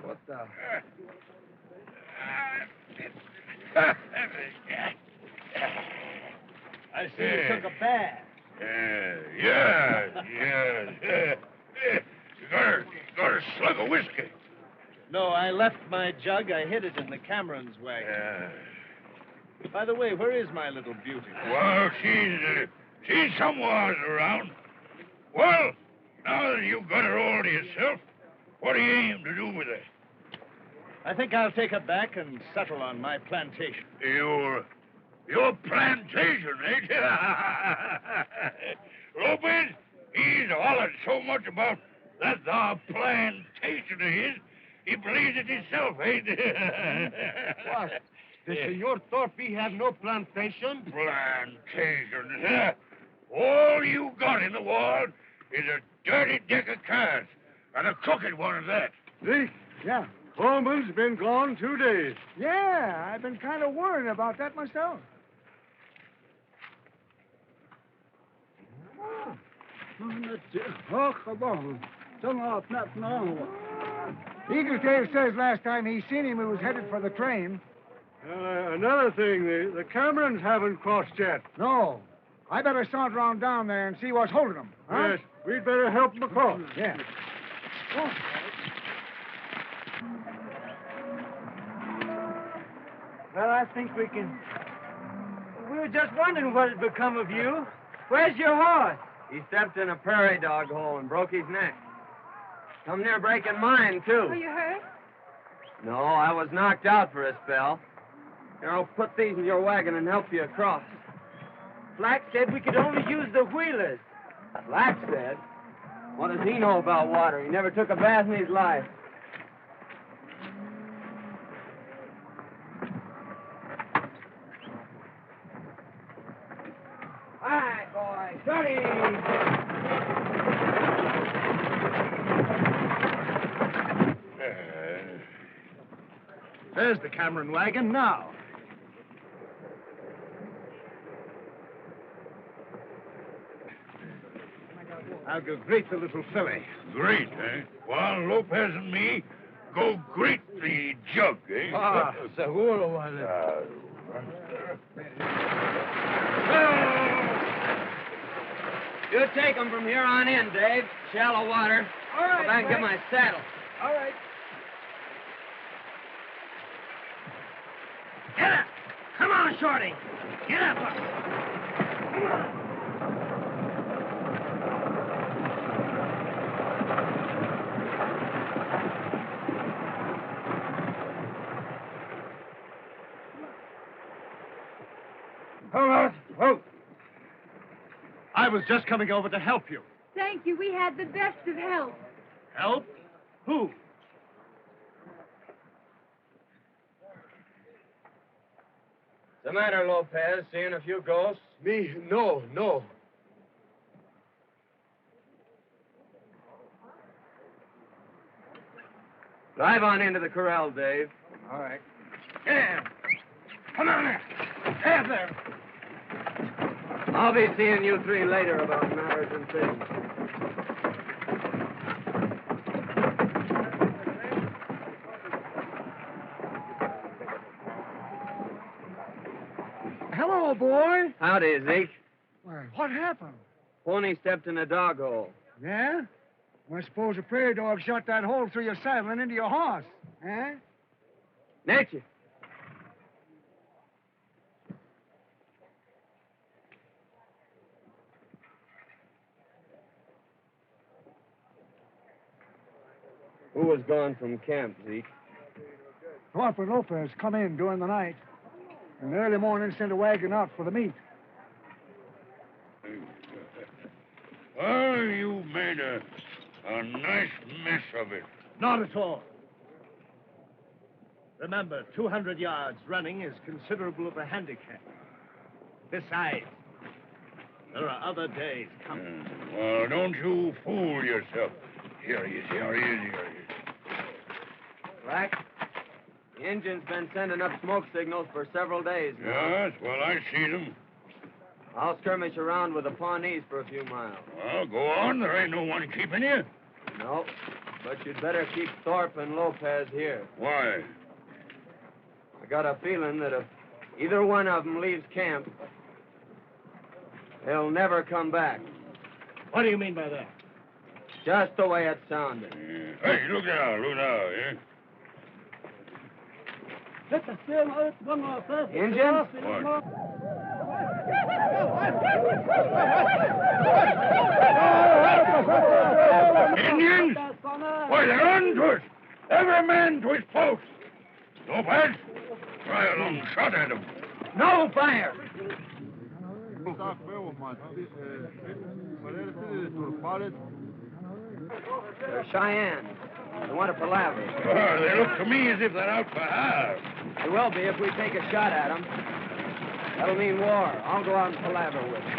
What the? I see you took a bath. Yes. You got a slug of whiskey. No, I left my jug. I hid it in the Cameron's wagon. By the way, where is my little beauty? Well, she's somewhere around. Well, now that you've got her all to yourself, what do you aim to do with her? I think I'll take her back and settle on my plantation. Your plantation, eh? Lopez, he's hollered so much about that thar plantation of his, he believes it himself, eh? What? The Senor Thorpe have no plantation? Plantation? All you got in the world is a dirty deck of cards, and a crooked one at that. Zeke? Yeah. Coleman's been gone 2 days. Yeah, I've been kind of worried about that myself. Oh, come on. Eagle Dave says last time he seen him, he was headed for the train. Another thing, the Camerons haven't crossed yet. No. I better saunter on down there and see what's holding them. Huh? Yes, we'd better help them across. Yeah. Oh. Well, I think we can... We were just wondering what had become of you. Where's your horse? He stepped in a prairie dog hole and broke his neck. Come near breaking mine, too. Are you hurt? No, I was knocked out for a spell. Here, I'll put these in your wagon and help you across. Flack said we could only use the wheelers. Flack said? What does he know about water? He never took a bath in his life. All right, boys. Study. There's the Cameron wagon now. I'll go greet the little filly. Great, eh? While Lopez and me go greet the jug, eh? Seguro, vale. You take them from here on in, Dave. Shallow water. All right, Go back and get my saddle. All right. Get up! Come on, Shorty! Get up! Come on! Oh. I was just coming over to help you. Thank you. We had the best of help. Help? Who? What's the matter, Lopez? Seeing a few ghosts? Me? No. Drive on into the corral, Dave. All right. Yeah. Come on there. Have there. I'll be seeing you three later about matters and things. Hello, boy. Howdy, Zeke. Well, what happened? Pony stepped in a dog hole. Yeah? Well, I suppose a prairie dog shot that hole through your saddle and into your horse. Eh? Nature. Who was gone from camp, Zeke? Corporal Lopez come in during the night. In the early morning, sent a wagon out for the meat. Well, you made a nice mess of it. Not at all. Remember, 200 yards running is considerable of a handicap. Besides, there are other days coming. Well, don't you fool yourself. Here he is. Flack, the engine's been sending up smoke signals for several days now. Yes, well, I see them. I'll skirmish around with the Pawnees for a few miles. Well, go on. There ain't no one keeping you. No, but you'd better keep Thorpe and Lopez here. Why? I got a feeling that if either one of them leaves camp, they'll never come back. What do you mean by that? Just the way it sounded. Yeah. Hey, look out, eh? Indians? What? Indians? Why, they're on to us. Every man to his post. Lopez, try a long shot at him. No fire! They're Cheyenne. They want a palaver. Well, they look to me as if they're out for half. They will be if we take a shot at them. That'll mean war. I'll go out and palaver with them.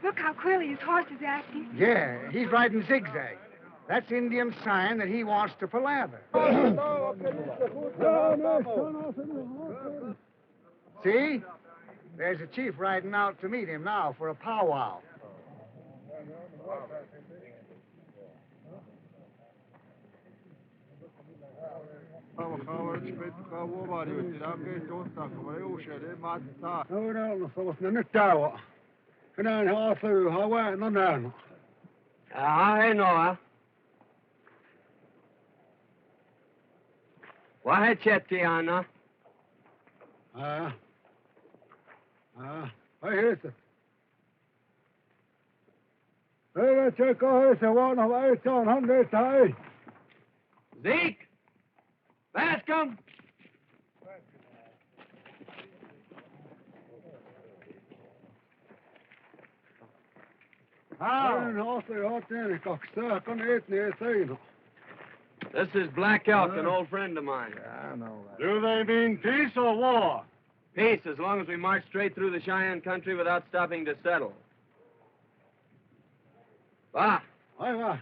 Look how queerly his horse is acting. Yeah, he's riding zigzag. That's Indian sign that he wants to See? There's a chief riding out to meet him now for a powwow. Hei nå. Hva har skjedd, Anna? Vad heter det? Jag checkar här så var nog ett och han vet här. Zeke! Bascom! This is Black Elk, an old friend of mine. Yeah, I know that. Do they mean peace or war? Peace, as long as we march straight through the Cheyenne country without stopping to settle. Va? Aye, va.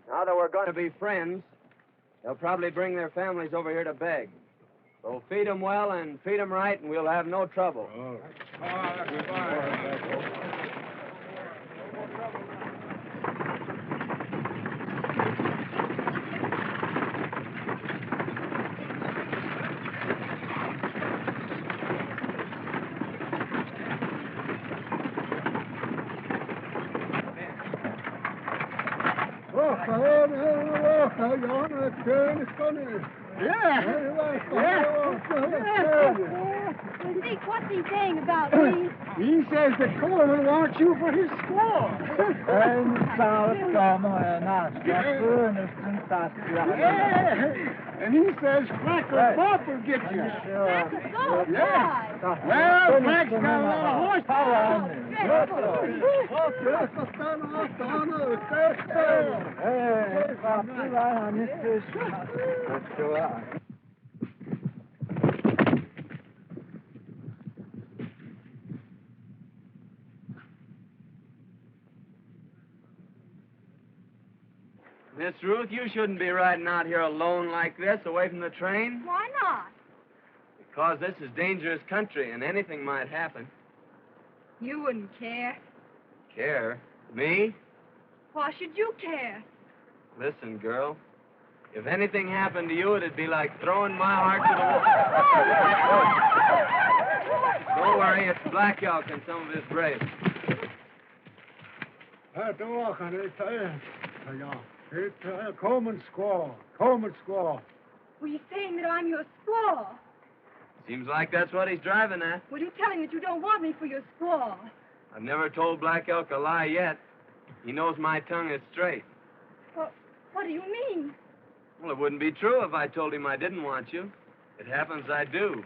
Now that we're going to be friends, they'll probably bring their families over here to beg. So feed them well and feed them right, and we'll have no trouble. Zeke, what's he saying about me? He says that Coleman wants you for his squaw. And he says Flack or Bob will get you. That's a song. Yeah. Well, Flack's got a lot of horsepower. Miss Ruth, you shouldn't be riding out here alone like this, away from the train. Why not? Because this is dangerous country, and anything might happen. You wouldn't care. Care? Me? Why should you care? Listen, girl. If anything happened to you, it'd be like throwing my heart to the wall. Don't worry, it's Black Elk and some of his braves. It's Coleman squaw. Coleman squaw. Were you saying that I'm your squaw? Seems like that's what he's driving at. Well, you tell him that you don't want me for your squaw. I've never told Black Elk a lie yet. He knows my tongue is straight. What do you mean? Well, it wouldn't be true if I told him I didn't want you. It happens I do.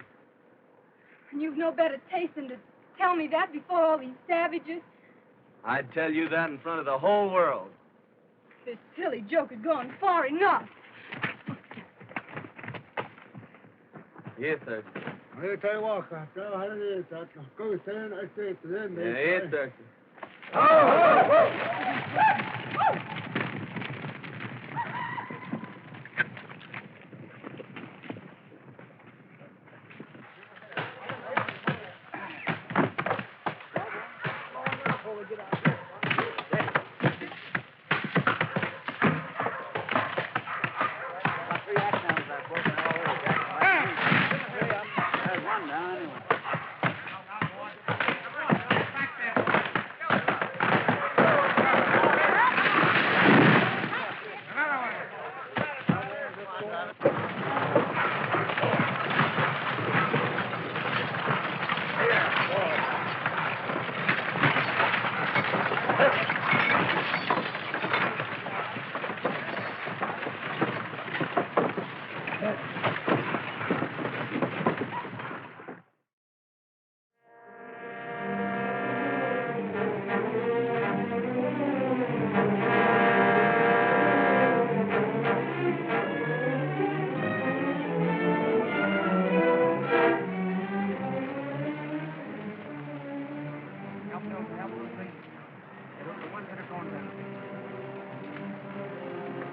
And you've no better taste than to tell me that before all these savages? I'd tell you that in front of the whole world. This silly joke has gone far enough. Here, Thirsty. Here, Thirsty.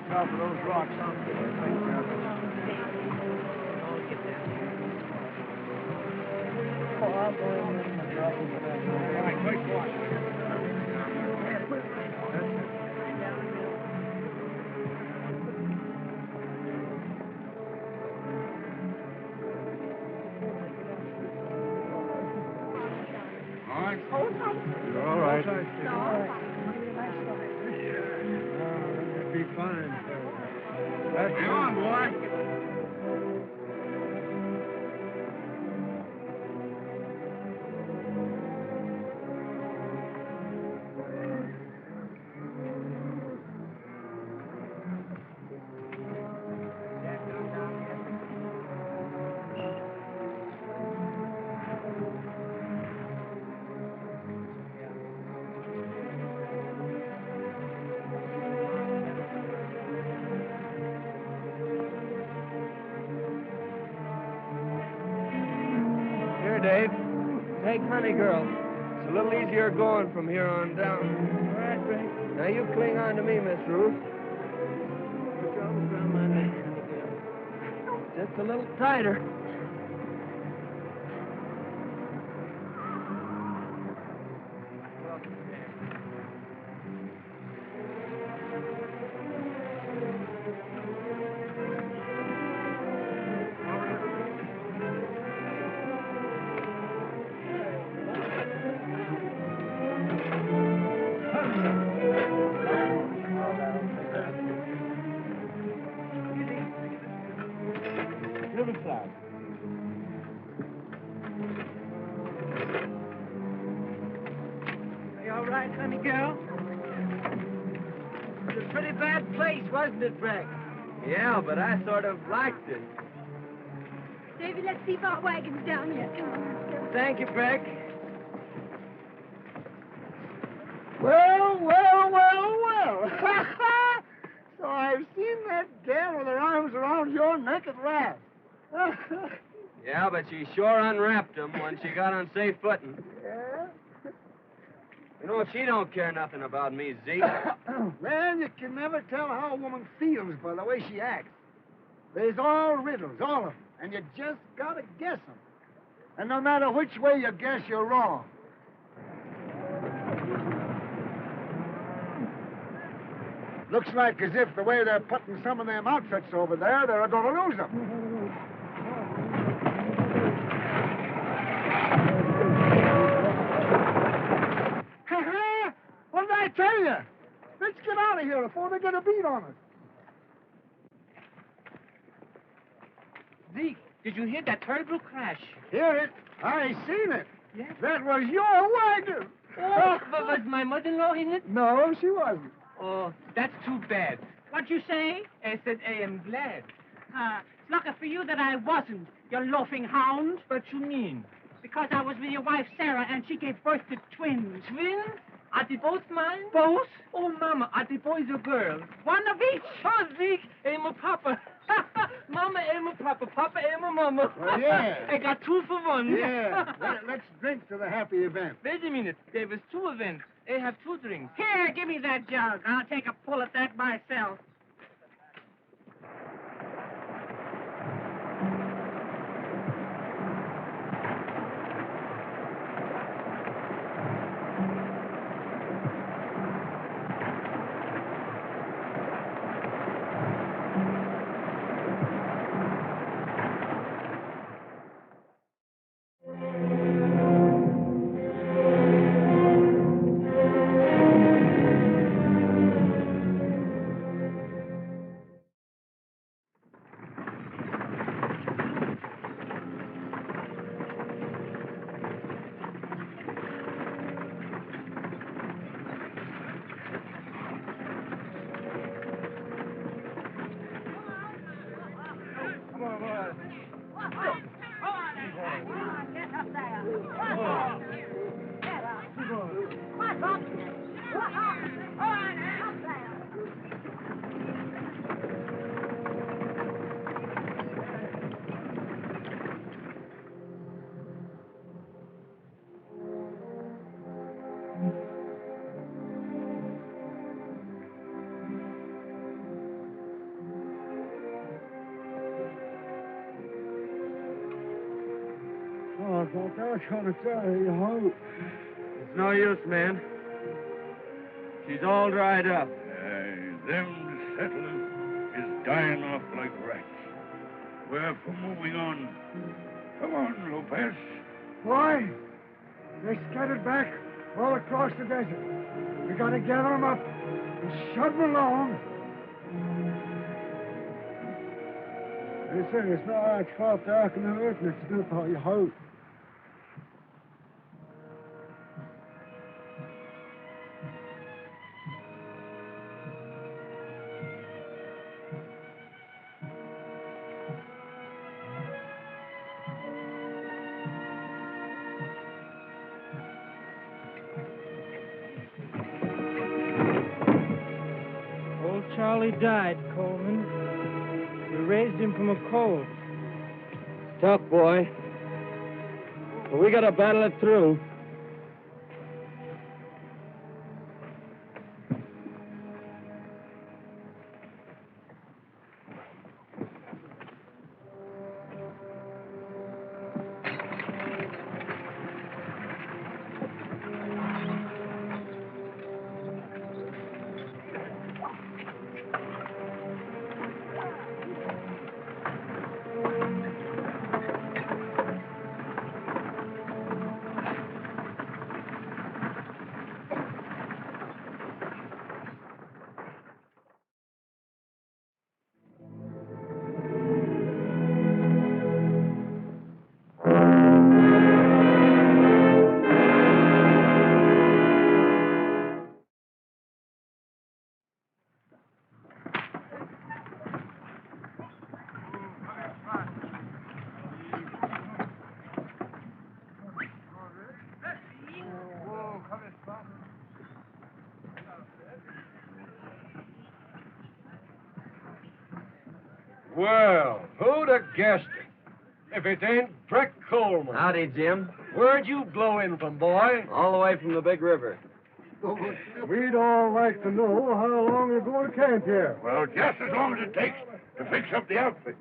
top of those rocks. All right, quick watch. You're all right. It'll be fine. Hang on, boy. Dave. Take honey, girl. It's a little easier going from here on down. All right, Breck. Now you cling on to me, Miss Ruth. Put your arms around my neck, honey girl. Just a little tighter. Wasn't it, Breck? Yeah, but I sort of liked it. Davy, let's see if our wagon's down yet. Come on. Thank you, Breck. Well. So I've seen that gal with her arms around your neck at last. Yeah, but she sure unwrapped them when she got on safe footing. Yeah? You know, she don't care nothing about me, Zeke. Man, you can never tell how a woman feels by the way she acts. There's all riddles, all of them, and you just gotta guess them. And no matter which way you guess, you're wrong. Looks like as if the way they're putting some of them outfits over there, they're going to lose them. What did I tell you? Let's get out of here before they get a beat on us. Zeke, did you hear that terrible crash? Hear it? I seen it. Yes. That was your wagon. Oh, but was my mother-in-law in it? No, she wasn't. Oh, that's too bad. What'd you say? I said I am glad. It's lucky for you that I wasn't, you loafing hound. What you mean? Because I was with your wife, Sarah, and she gave birth to twins. Twins? Are they both mine? Both? Oh, Mama, are they boys or girls? One of each. Oh, Zeke, I'm a papa. Mama, I'm a papa. Papa, I'm a mama. Well, yeah. I got 2 for 1. Yeah. Let's drink to the happy event. Wait a minute. There was 2 events. I have 2 drinks. Here, give me that jug. I'll take a pull at that myself. thought I was going to tell you. It's no use, man. She's all dried up. Them settlers is dying off like rats. We're for moving on. Come on, Lopez. Why? They scattered back all across the desert. We got to gather them up and shove them along. They say it's not our fault dark in the earth, and it's not how you hope. Old Charlie died, Coleman. We raised him from a cold. Tough, boy. But we gotta battle it through. Well, who'd have guessed it? If it ain't Breck Coleman. Howdy, Jim. Where'd you blow in from, boy? All the way from the big river. We'd all like to know how long you're going to camp here. Well, just as long as it takes to fix up the outfit.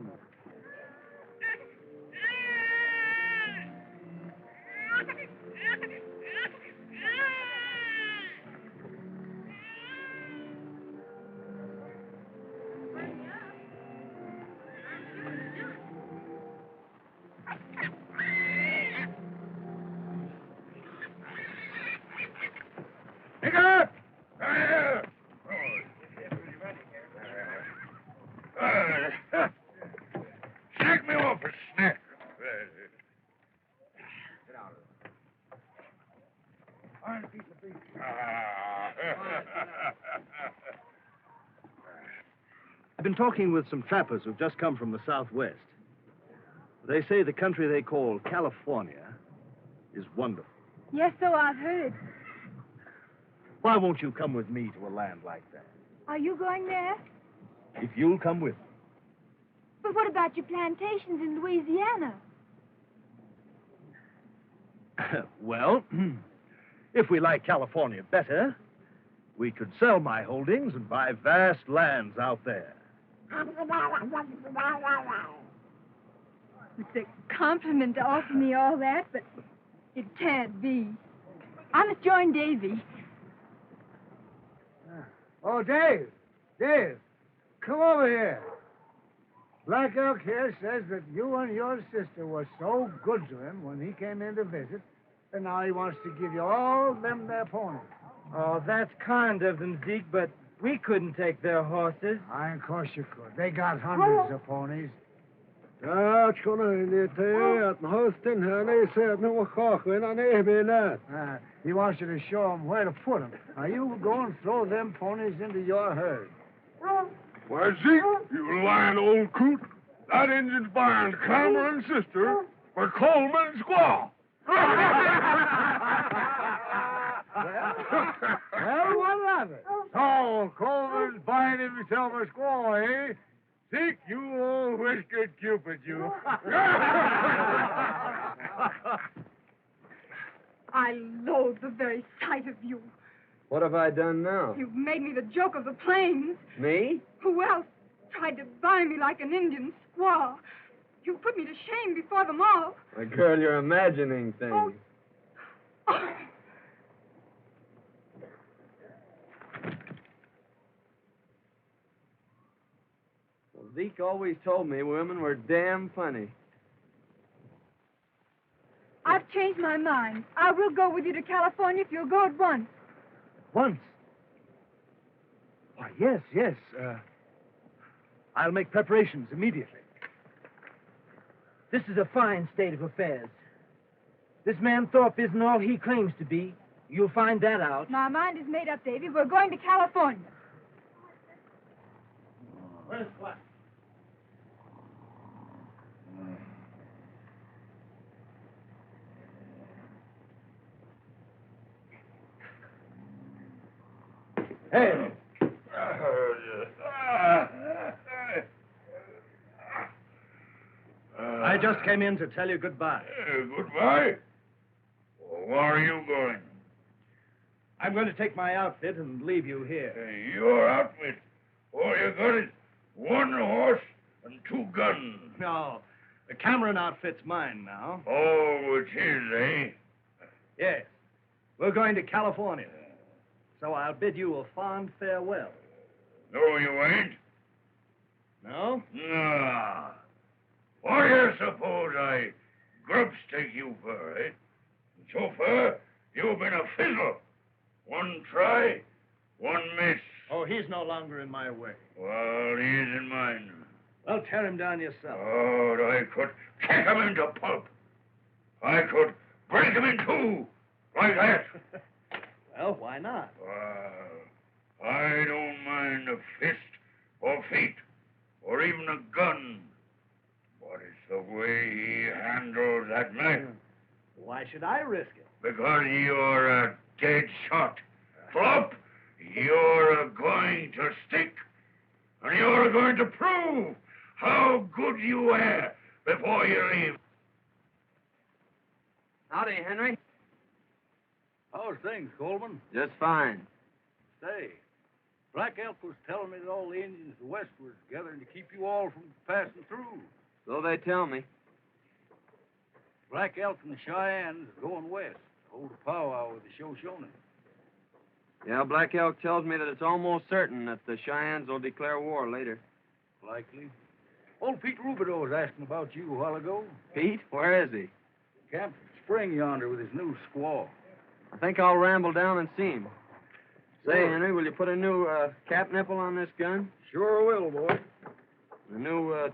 Snack me off a snack. I've been talking with some trappers who've just come from the Southwest. They say the country they call California is wonderful. Yes, so I've heard. Why won't you come with me to a land like that? Are you going there? If you'll come with But what about your plantations in Louisiana? me. Well, if we like California better, we could sell my holdings and buy vast lands out there. It's a compliment to offer me all that, but it can't be. I must join Davy. Oh, Dave! Dave! Come over here. Black Elk here says that you and your sister were so good to him when he came in to visit, and now he wants to give you all them their ponies. Oh, that's kind of them, Zeke, but we couldn't take their horses. Aye, of course you could. They got hundreds of ponies. He wants you to show him where to put them. Now, you go and throw them ponies into your herd. Why, Zeke, you lying old coot. That Indian's buying Clamor and sister for Coleman's squaw. Well, what of it? Oh, Coleman's buying himself a squaw, eh? Zeke, you old whiskered Cupid, you. I loathe the very sight of you. What have I done now? You've made me the joke of the plains. Me? Who else tried to buy me like an Indian squaw? You put me to shame before them all. My girl, you're imagining things. Oh. Well, Zeke always told me women were damn funny. I've changed my mind. I will go with you to California if you'll go at once. Once? Why, yes. I'll make preparations immediately. This is a fine state of affairs. This man Thorpe isn't all he claims to be. You'll find that out. My mind is made up, Davy. We're going to California. Where's Flack? Hey! I just came in to tell you goodbye. Goodbye? Where are you going? I'm going to take my outfit and leave you here. Your outfit? All you got is one horse and 2 guns. No, the Cameron outfit's mine now. Oh, it's his, eh? Yes. We're going to California. So I'll bid you a fond farewell. No, you ain't. No? Nah. What do you suppose I grubstake you for, eh? So far, you've been a fizzle. 1 try, 1 miss. Oh, he's no longer in my way. Well, he is in mine. Well, tear him down yourself. Oh, I could kick him into pulp. I could break him in 2, like that. Well, why not? Well, I don't mind a fist or feet or even a gun. But it's the way he handles that knife. Why should I risk it? Because you're a dead shot. Flop, you're going to stick. And you're going to prove how good you are before you leave. Howdy, Henry. How's things, Coleman? Just fine. Say, Black Elk was telling me that all the Indians of the West were gathering to keep you all from passing through. So they tell me. Black Elk and the Cheyennes are going west to hold a powwow with the Shoshone. Yeah, Black Elk tells me that it's almost certain that the Cheyennes will declare war later. Likely. Old Pete Rubidoux was asking about you a while ago. Pete? Where is he? Camped at the spring yonder with his new squaw. I think I'll ramble down and see him. Sure. Say, Henry, will you put a new cap nipple on this gun? Sure will, boy. A new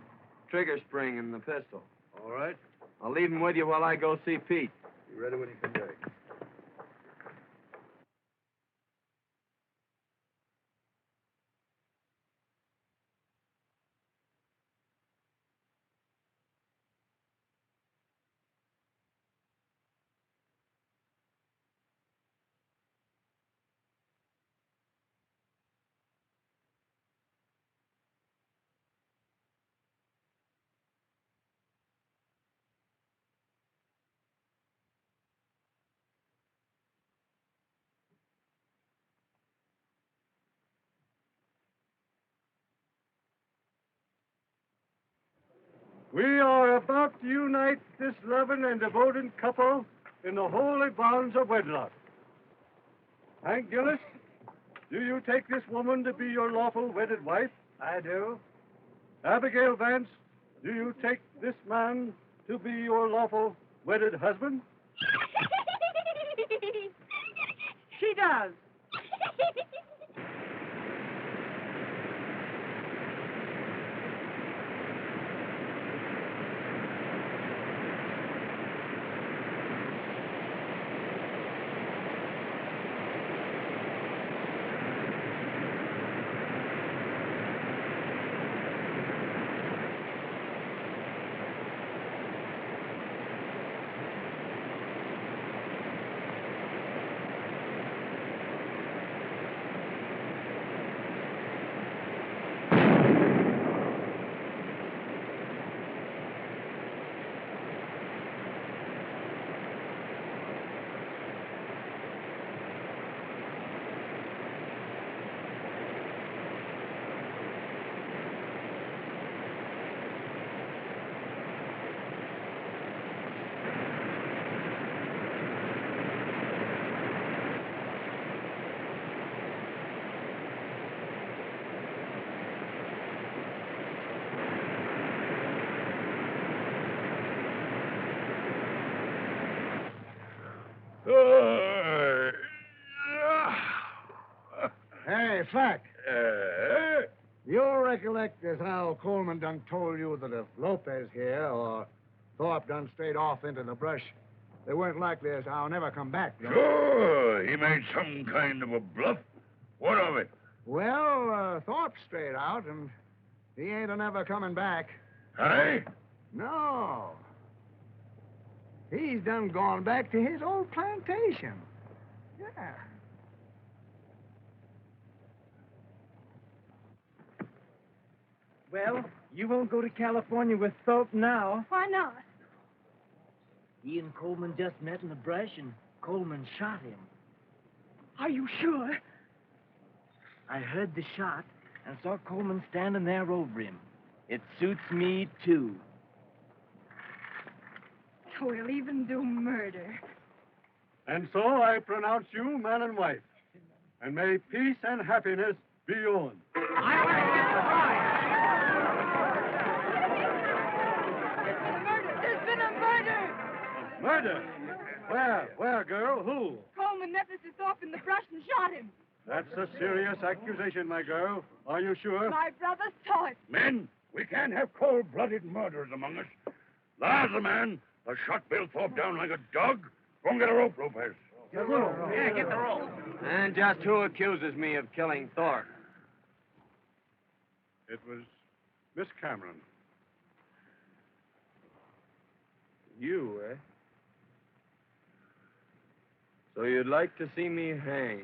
trigger spring in the pistol. All right. I'll leave him with you while I go see Pete. Be ready when you come back. We are about to unite this loving and devoted couple in the holy bonds of wedlock. Hank Gillis, do you take this woman to be your lawful wedded wife? I do. Abigail Vance, do you take this man to be your lawful wedded husband? She does. Flack. You'll recollect as how Coleman done told you that if Lopez here or Thorpe done strayed off into the brush, they weren't likely as how never come back. Sure, he made some kind of a bluff. What of it? Well, Thorpe strayed out, and he ain't a never coming back. Hey? No. He's done gone back to his old plantation. Yeah. Well, you won't go to California with Thorpe now. Why not? He and Coleman just met in the brush, and Coleman shot him. Are you sure? I heard the shot and saw Coleman standing there over him. It suits me, too. We'll even do murder. And so I pronounce you man and wife. And may peace and happiness be yours. There's been a murder! Murder? Where, girl? Who? Coleman met Mr. Thorpe in the brush and shot him. That's a serious accusation, my girl. Are you sure? My brother saw it. Men, we can't have cold-blooded murderers among us. There's a man that shot Bill Thorpe down like a dog. Go and get a rope, Lopez. Yeah, get the rope. And just who accuses me of killing Thorpe? It was Miss Cameron. You, eh? So you'd like to see me hang?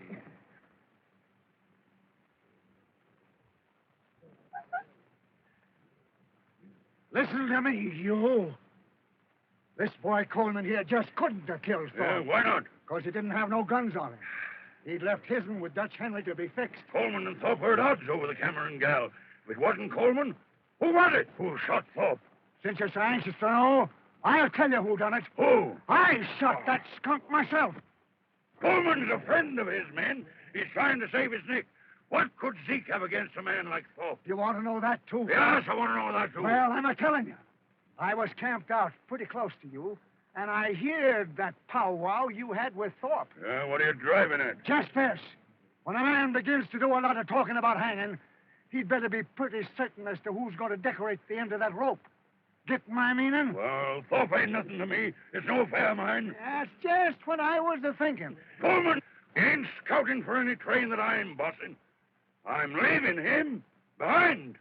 Listen to me, you. This boy Coleman here just couldn't have killed Thorpe. Why not? Because he didn't have no guns on him. He'd left his'n with Dutch Henry to be fixed. Coleman and Thorpe heard odds over the Cameron gal. If it wasn't Coleman, who was it? Who shot Thorpe? Since you're so anxious to know, I'll tell you who done it. Who? I shot that skunk myself. Coleman's a friend of his, men. He's trying to save his neck. What could Zeke have against a man like Thorpe? You want to know that, too? Yes, I want to know that, too. Well, I'm a-telling you. I was camped out pretty close to you, and I heard that powwow you had with Thorpe. What are you driving at? Just this. When a man begins to do a lot of talking about hanging, he'd better be pretty certain as to who's going to decorate the end of that rope. Get my meaning? Well, Thorpe ain't nothing to me. It's no affair of mine. That's just what I was a-thinking. Coleman ain't scouting for any train that I'm bossing. I'm leaving him behind.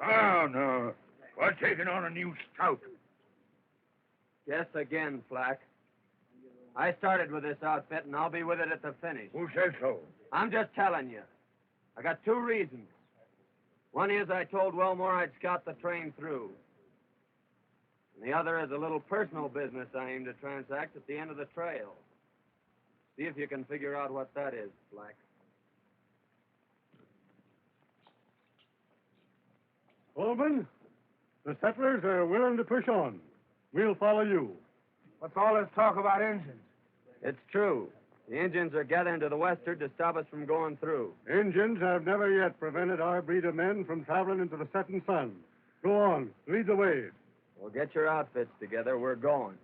Oh, no. We're taking on a new scout. Guess again, Flack. I started with this outfit, and I'll be with it at the finish. Who says so? I'm just telling you. I got two reasons. One is I told Wellmore I'd scout the train through. And the other is a little personal business I aim to transact at the end of the trail. See if you can figure out what that is, Flack. Coleman, the settlers are willing to push on. We'll follow you. What's all this talk about engines? It's true. The Indians are gathering to the westward to stop us from going through. Indians have never yet prevented our breed of men from traveling into the setting sun. Go on, lead the way. Well, get your outfits together. We're going.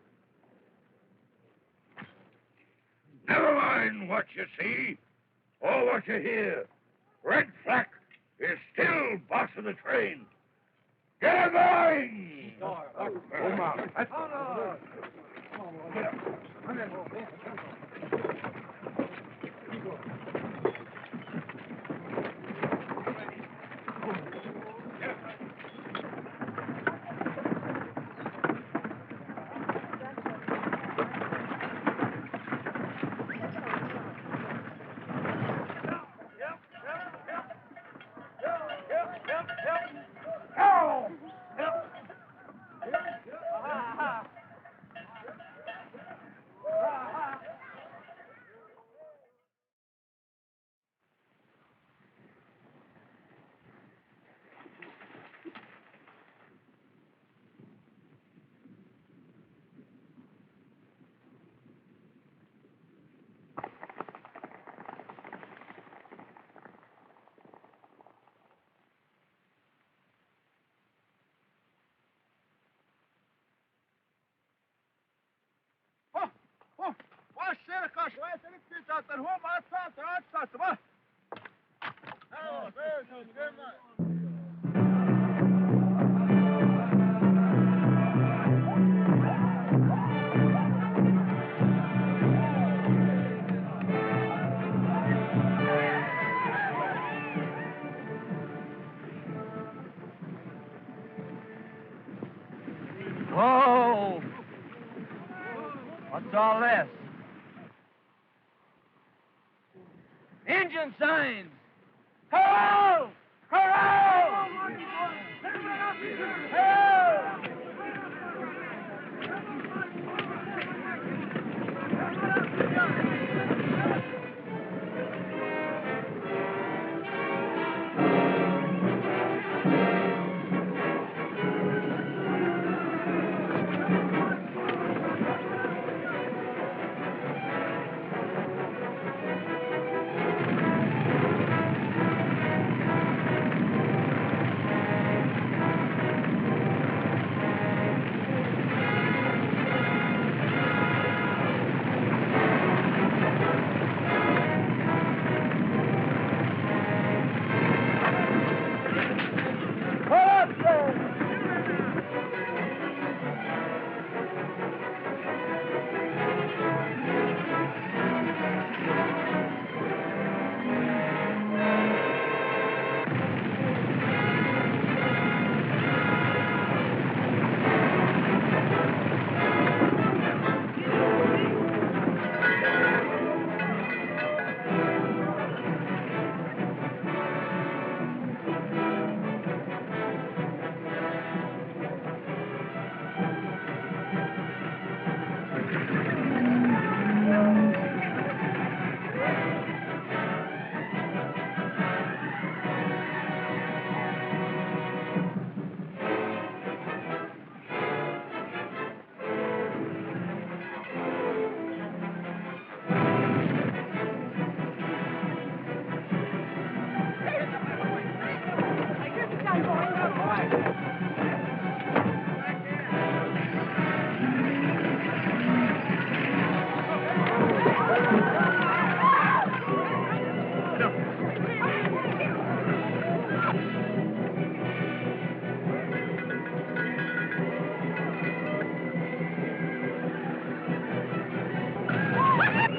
Never mind what you see or what you hear. Red Flack is still boss of the train. Get going! Come on. Whoa! What's all this? Engine signs! Hello! Hello! Hello!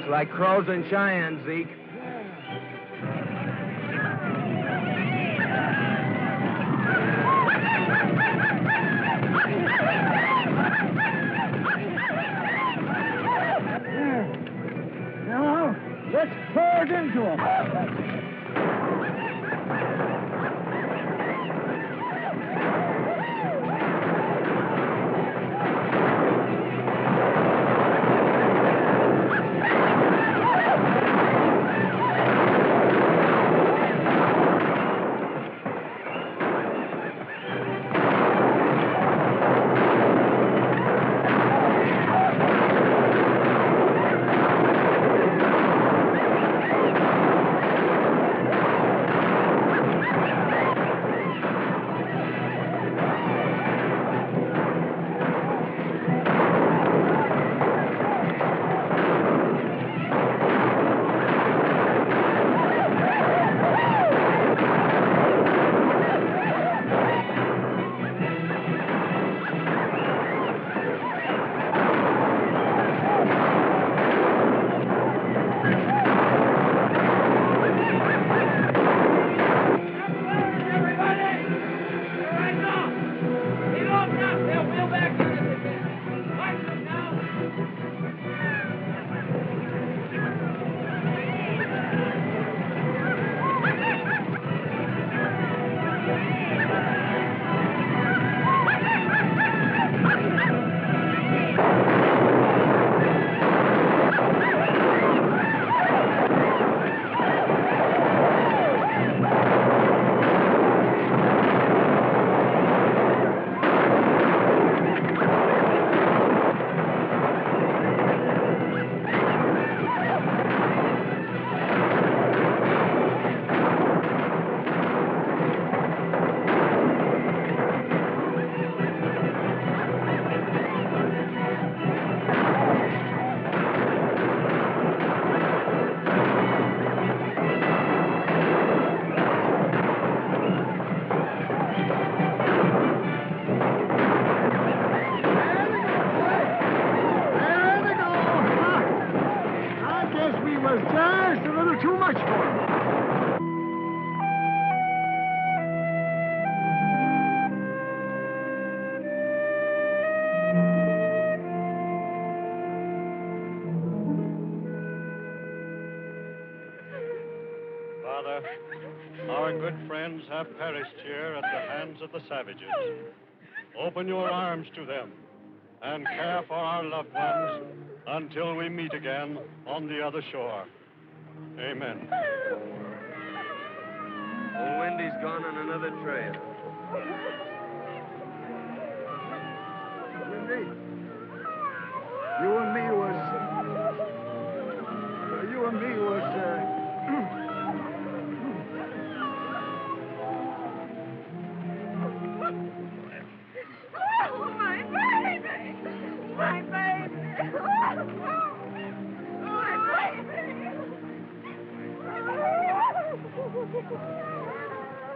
Like crows and Cheyennes, Zeke. Now, let's charge into them. Just a little too much for him. Father, our good friends have perished here at the hands of the savages. Open your arms to them and care for our loved ones until we meet again on the other shore. Amen. Old Wendy's gone on another trail. Wendy, you and me was... Oh, my baby! My baby! My baby!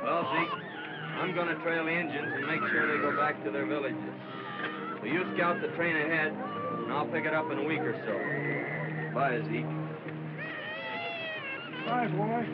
Well, Zeke, I'm going to trail the Indians and make sure they go back to their villages. So you scout the train ahead, and I'll pick it up in a week or so. Bye, Zeke. Nice, boy.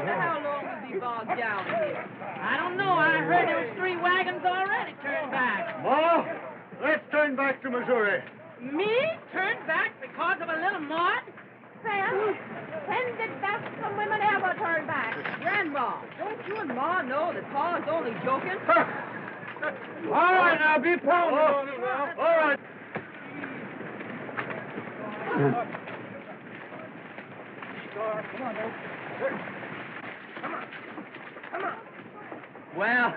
How long was he bogged down here? I don't know. I heard there was 3 wagons already turned back. Ma, let's turn back to Missouri. Me? Turned back because of a little mud? Sam, when did that some women ever turn back? Grandma, don't you and Ma know that Pa's only joking? All right, now, be pounding on it now. All right. Come on, Dave. Come on. Well,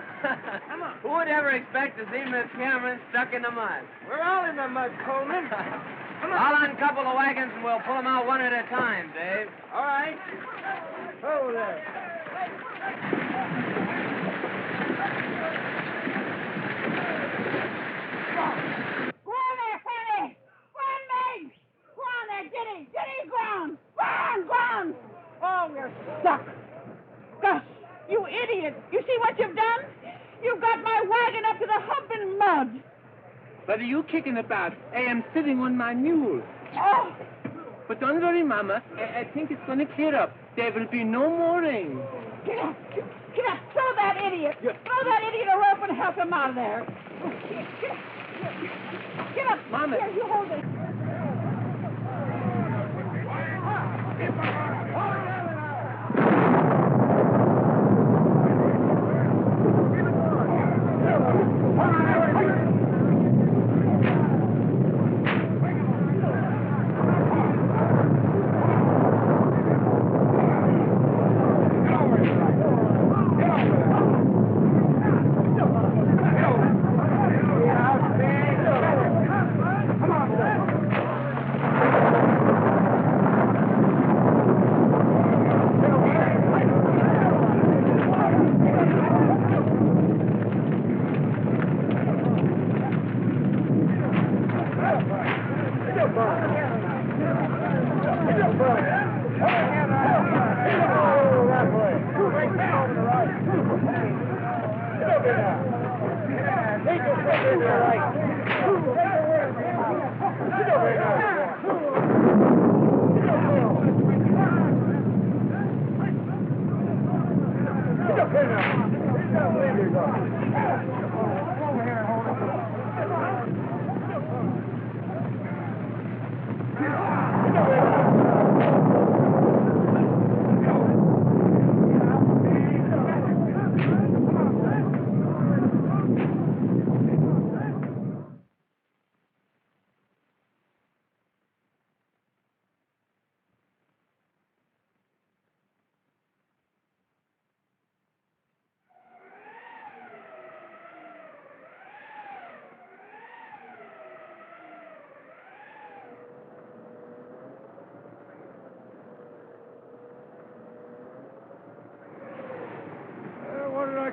who would ever expect to see Miss Cameron stuck in the mud? We're all in the mud, Coleman. I'll uncouple the wagons and we'll pull them out one at a time, Dave. All right. Hold there. Go on there, Fanny! Go on, Meg! Go on there, Jenny! Jenny, go on! Go on, go on! Oh, we're stuck. Gosh, you idiot! You see what you've done? You've got my wagon up to the hump in mud. What are you kicking about? I am sitting on my mule. Oh! But don't worry, Mama. I think it's going to clear up. There will be no more rain. Get up! Get up! Throw that idiot! Throw that idiot a rope and help him out of there. Get up! Mama. Here, you hold it.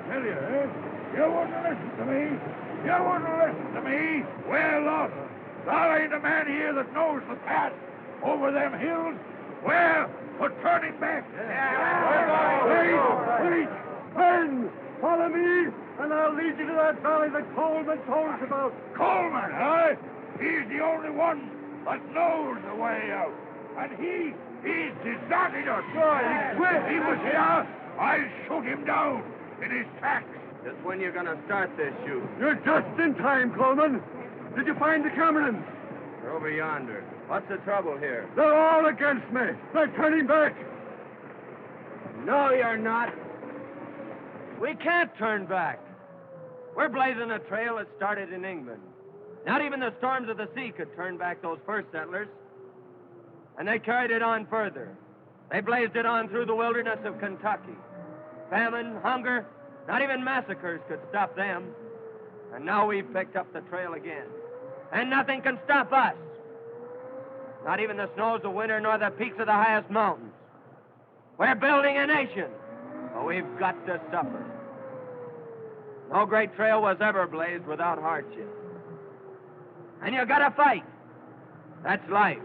tell you, eh? You wouldn't listen to me. You wouldn't listen to me. Well, look, there ain't a man here that knows the path over them hills. Well, we're turning back. Wait! Men, follow me, and I'll lead you to that valley that Coleman told us about. Coleman, eh? He's the only one that knows the way out. And he's deserted us. He quit. He was here. I'll shoot him down in his tracks. Just when you're gonna start this shoot? You're just in time, Coleman. Did you find the Camerons? They're over yonder. What's the trouble here? They're all against me. They're turning back. No, you're not. We can't turn back. We're blazing a trail that started in England. Not even the storms of the sea could turn back those first settlers. And they carried it on further. They blazed it on through the wilderness of Kentucky. Famine, hunger, not even massacres could stop them. And now we've picked up the trail again. And nothing can stop us. Not even the snows of winter nor the peaks of the highest mountains. We're building a nation, but we've got to suffer. No great trail was ever blazed without hardship. And you gotta fight. That's life.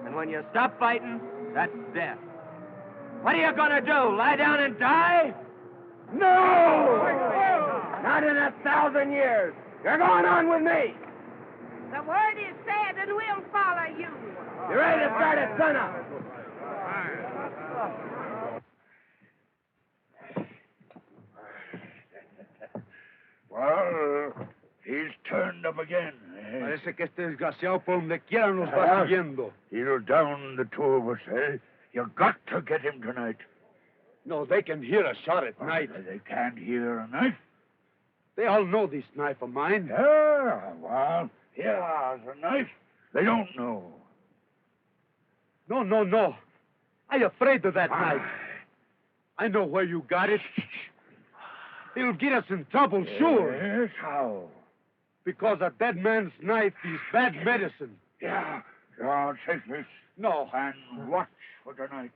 And when you stop fighting, that's death. What are you gonna do, lie down and die? No! Not in 1,000 years. You're going on with me. The word is said, and we'll follow you. You ready to start at sunup? Well, he's turned up again. Eh? Parece que este desgraciado por donde quiera nos va siguiendo. He'll down the two of us, eh? You got to get him tonight. No, they can hear a shot at night. They can't hear a knife. They all know this knife of mine. Yeah, well, here's a knife. They don't know. No. I'm afraid of that knife. I know where you got it. It'll get us in trouble, sure. Yes, how? Because a dead man's knife is bad medicine. Yeah, I'll take this. No. And watch for tonight.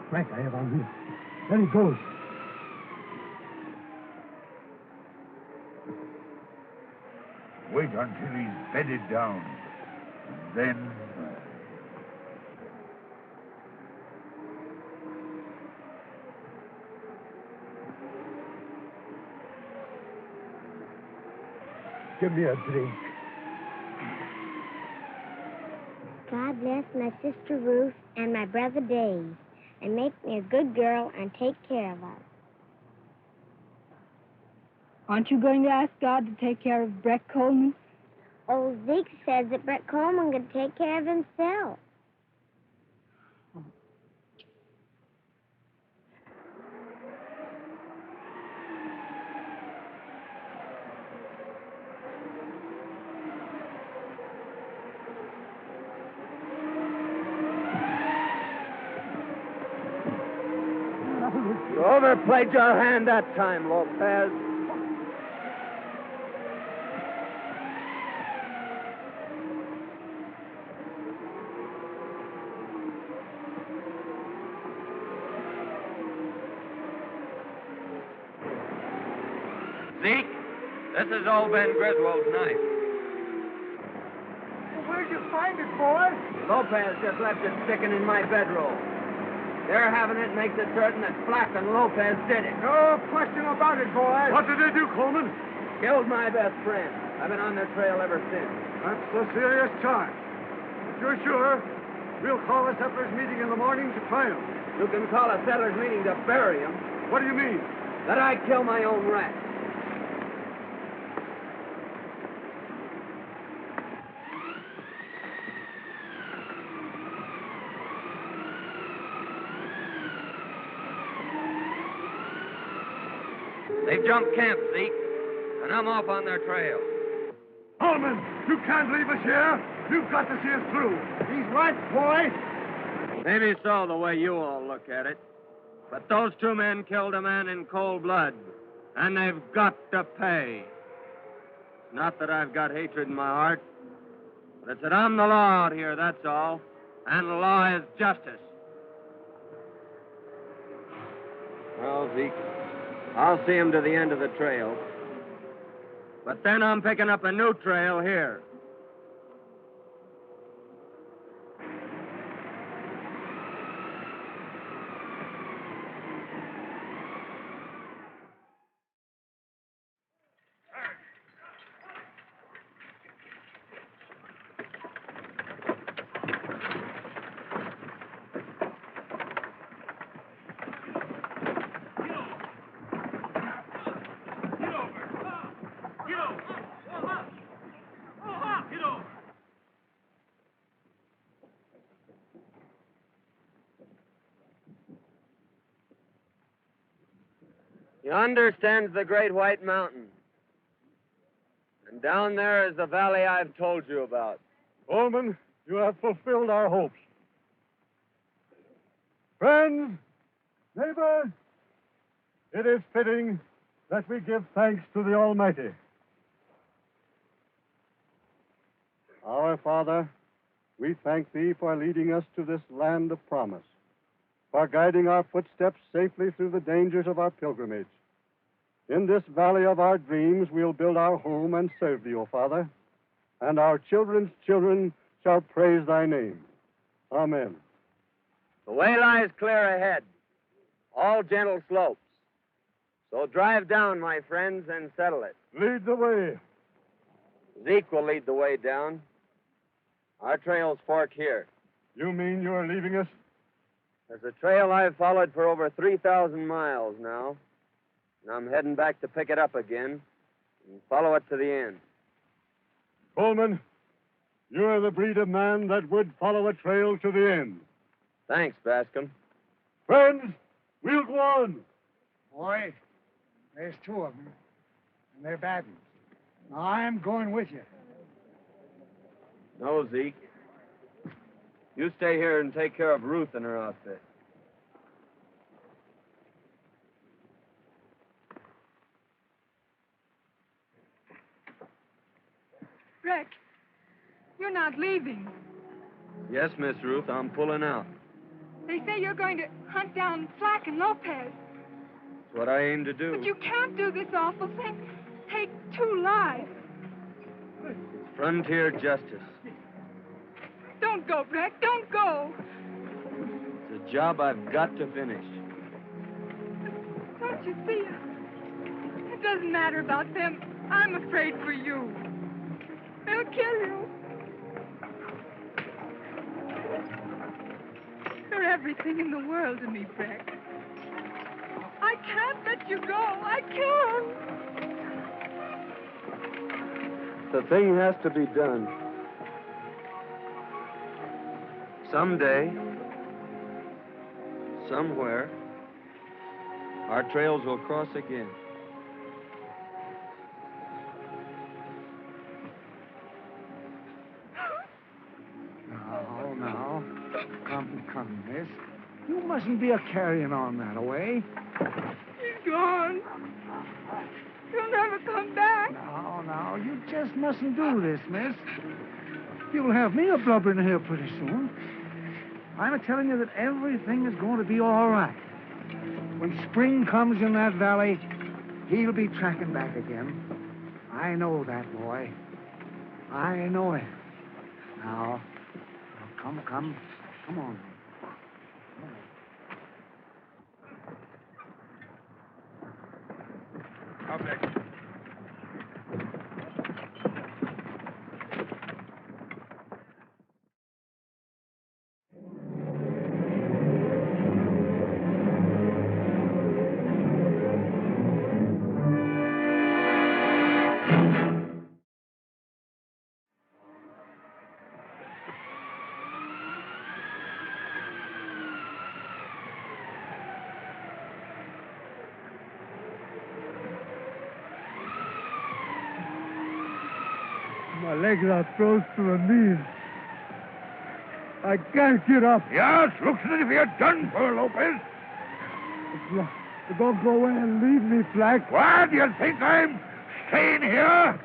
Frank, I have on you. There he goes. Wait until he's bedded down. And then... Give me a drink. God bless my sister Ruth and my brother Dave, and make me a good girl and take care of us. Aren't you going to ask God to take care of Breck Coleman? Old Zeke says that Breck Coleman could take care of himself. You overplayed your hand that time, Lopez. Zeke, this is old Ben Griswold's knife. Where'd you find it, boy? Lopez just left it sticking in my bedroll. Their having it makes it certain that Flack and Lopez did it. No question about it, boy. What did they do, Coleman? Killed my best friend. I've been on their trail ever since. That's a serious charge. If you're sure, we'll call a settlers' meeting in the morning to try him. You can call a settlers' meeting to bury him. What do you mean? That I kill my own rat. They've jumped camp, Zeke, and I'm off on their trail. Coleman, you can't leave us here. You've got to see us through. He's right, boy. Maybe so, the way you all look at it. But those two men killed a man in cold blood, and they've got to pay. Not that I've got hatred in my heart, but it's that I'm the law out here, that's all. And law is justice. Well, Zeke, I'll see him to the end of the trail. But then I'm picking up a new trail here. Yonder stands the great white mountain. And down there is the valley I've told you about. Coleman, you have fulfilled our hopes. Friends, neighbors, it is fitting that we give thanks to the Almighty. Our Father, we thank Thee for leading us to this land of promise, for guiding our footsteps safely through the dangers of our pilgrimage. In this valley of our dreams, we'll build our home and serve Thee, O Father, and our children's children shall praise Thy name. Amen. The way lies clear ahead, all gentle slopes. So drive down, my friends, and settle it. Lead the way. Zeke will lead the way down. Our trails fork here. You mean you're leaving us? There's a trail I've followed for over 3,000 miles now. And I'm heading back to pick it up again and follow it to the end. Coleman, you're the breed of man that would follow a trail to the end. Thanks, Bascom. Friends, we'll go on. Boy, there's two of them, and they're bad ones. Now, I'm going with you. No, Zeke. You stay here and take care of Ruth and her outfit. Breck, you're not leaving. Yes, Miss Ruth, I'm pulling out. They say you're going to hunt down Flack and Lopez. That's what I aim to do. But you can't do this awful thing. Take 2 lives. It's frontier justice. Don't go, Breck. Don't go. It's a job I've got to finish. Don't you see? It doesn't matter about them. I'm afraid for you. They'll kill you. You're everything in the world to me, Breck. I can't let you go. I can't. The thing has to be done. Someday, somewhere, our trails will cross again. Now. Come, miss. You mustn't be a carrying on that way. He's gone. He'll never come back. Now, you just mustn't do this, miss. You'll have me a blubbering here pretty soon. I'm a-telling you that everything is going to be all right. When spring comes in that valley, he'll be tracking back again. I know that, boy. I know it. Now, come on. Come back. My legs are froze to the knees. I can't get up. Yes, looks as if you're done for, Lopez. Don't go away and leave me, Flack. What? Do you think I'm staying here?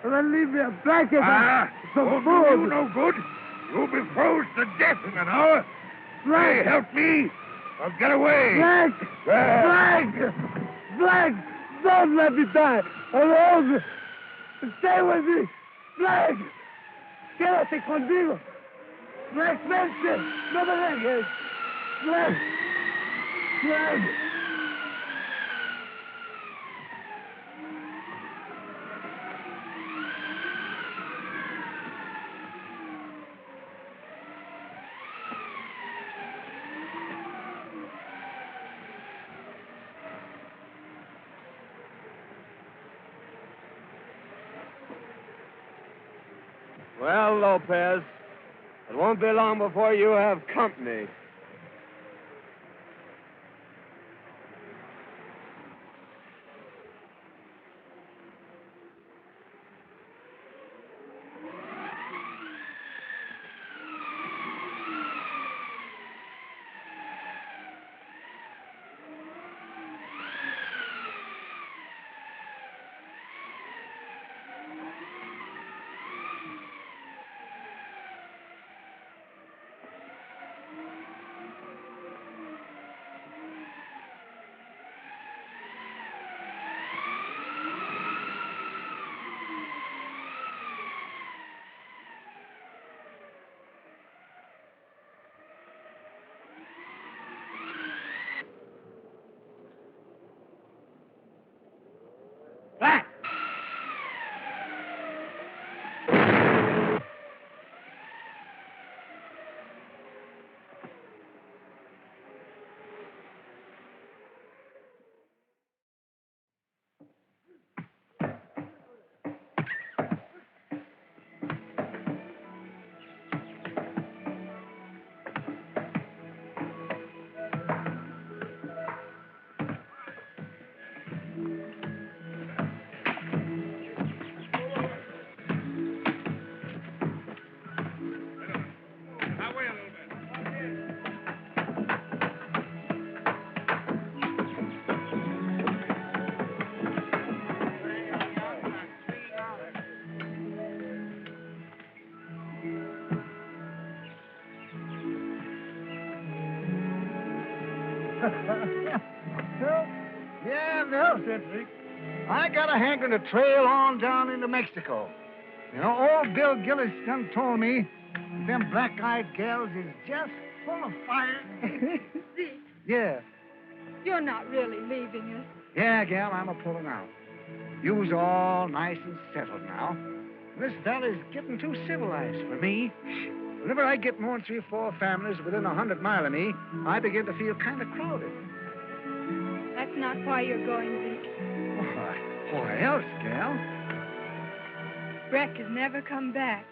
Well, then leave me a blanket Ah, some won't food. do you no good. You'll be froze to death in an hour. Hey, help me, or get away. Flack! Flack! Flack! Don't let me die alone! Stay with me! Flack! Quédate conmigo! Flack, vente! No me dejes! Flack! Flack! Well, Lopez, it won't be long before you have company. Well, said Zeke, I got a hankering to trail on down into Mexico. You know, old Bill Gillis done told me them black-eyed gals is just full of fire. Zeke, Yeah. you're not really leaving us. Yeah, gal, I'm a-pulling out. You's all nice and settled now. This valley's getting too civilized for me. Whenever I get more than 3 or 4 families within 100 miles of me, I begin to feel kind of crowded. That's not why you're going, Zeke. Why else, gal? Breck has never come back.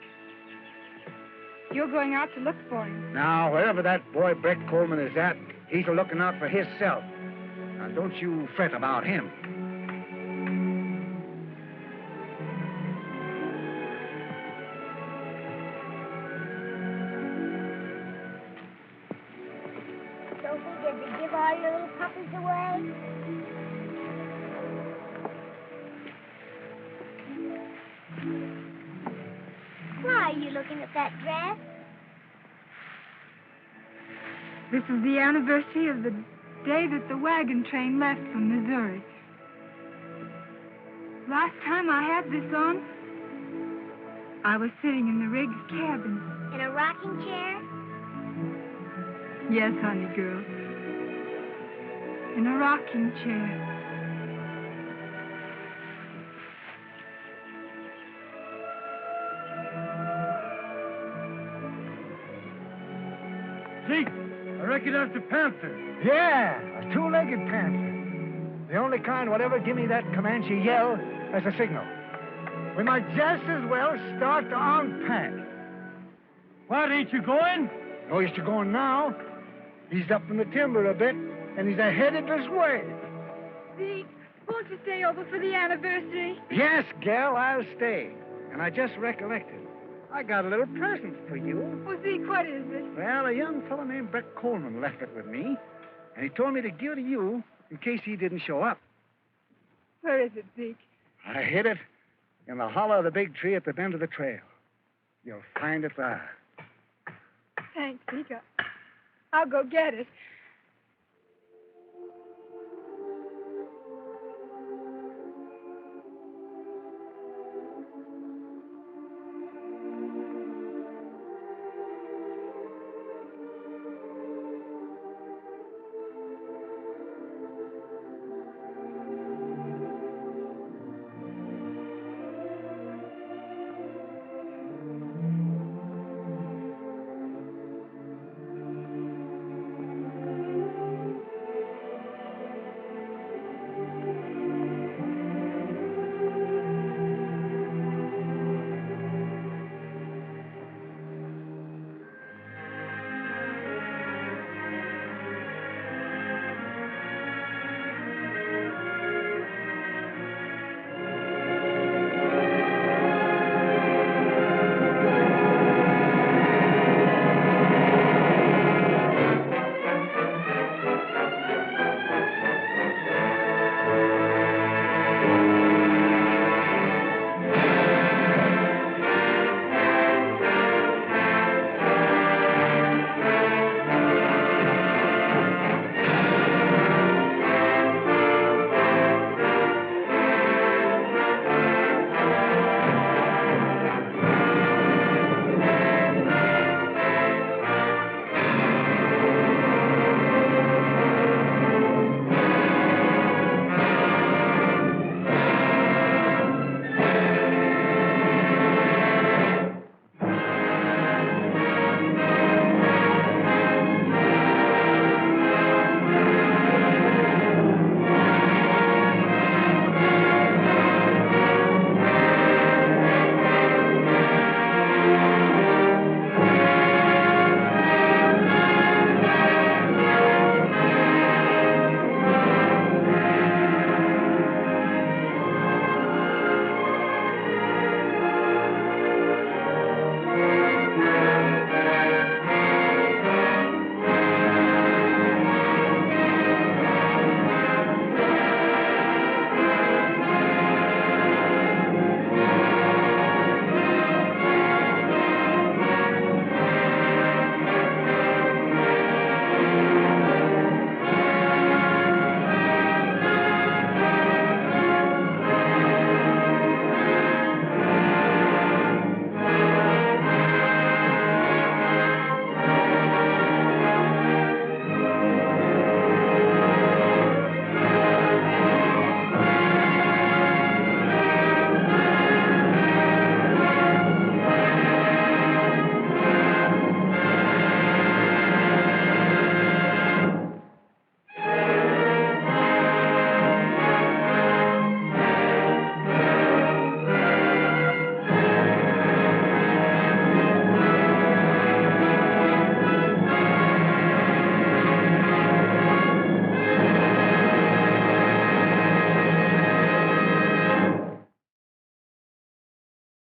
You're going out to look for him. Now, wherever that boy Breck Coleman is at, he's looking out for himself. Now, don't you fret about him. Sophie, did you give all your little puppies away? Why are you looking at that dress? This is the anniversary of the day that the wagon train left from Missouri. Last time I had this on, I was sitting in the Riggs cabin. In a rocking chair? Yes, honey girl. In a rocking chair. Zeke, I reckon that's a panther. Yeah, a 2-legged panther. The only kind whatever give me that Comanche yell as a signal. We might just as well start to unpack. What, ain't you going? No use to going now. He's up in the timber a bit, and he's headed this way. Zeke, won't you stay over for the anniversary? Yes, gal, I'll stay. And I just recollected. I got a little present for you. Oh, Zeke, what is it? Well, a young fellow named Breck Coleman left it with me, and he told me to give it to you in case he didn't show up. Where is it, Zeke? I hid it in the hollow of the big tree at the bend of the trail. You'll find it there. Thanks, Zeke. I'll go get it.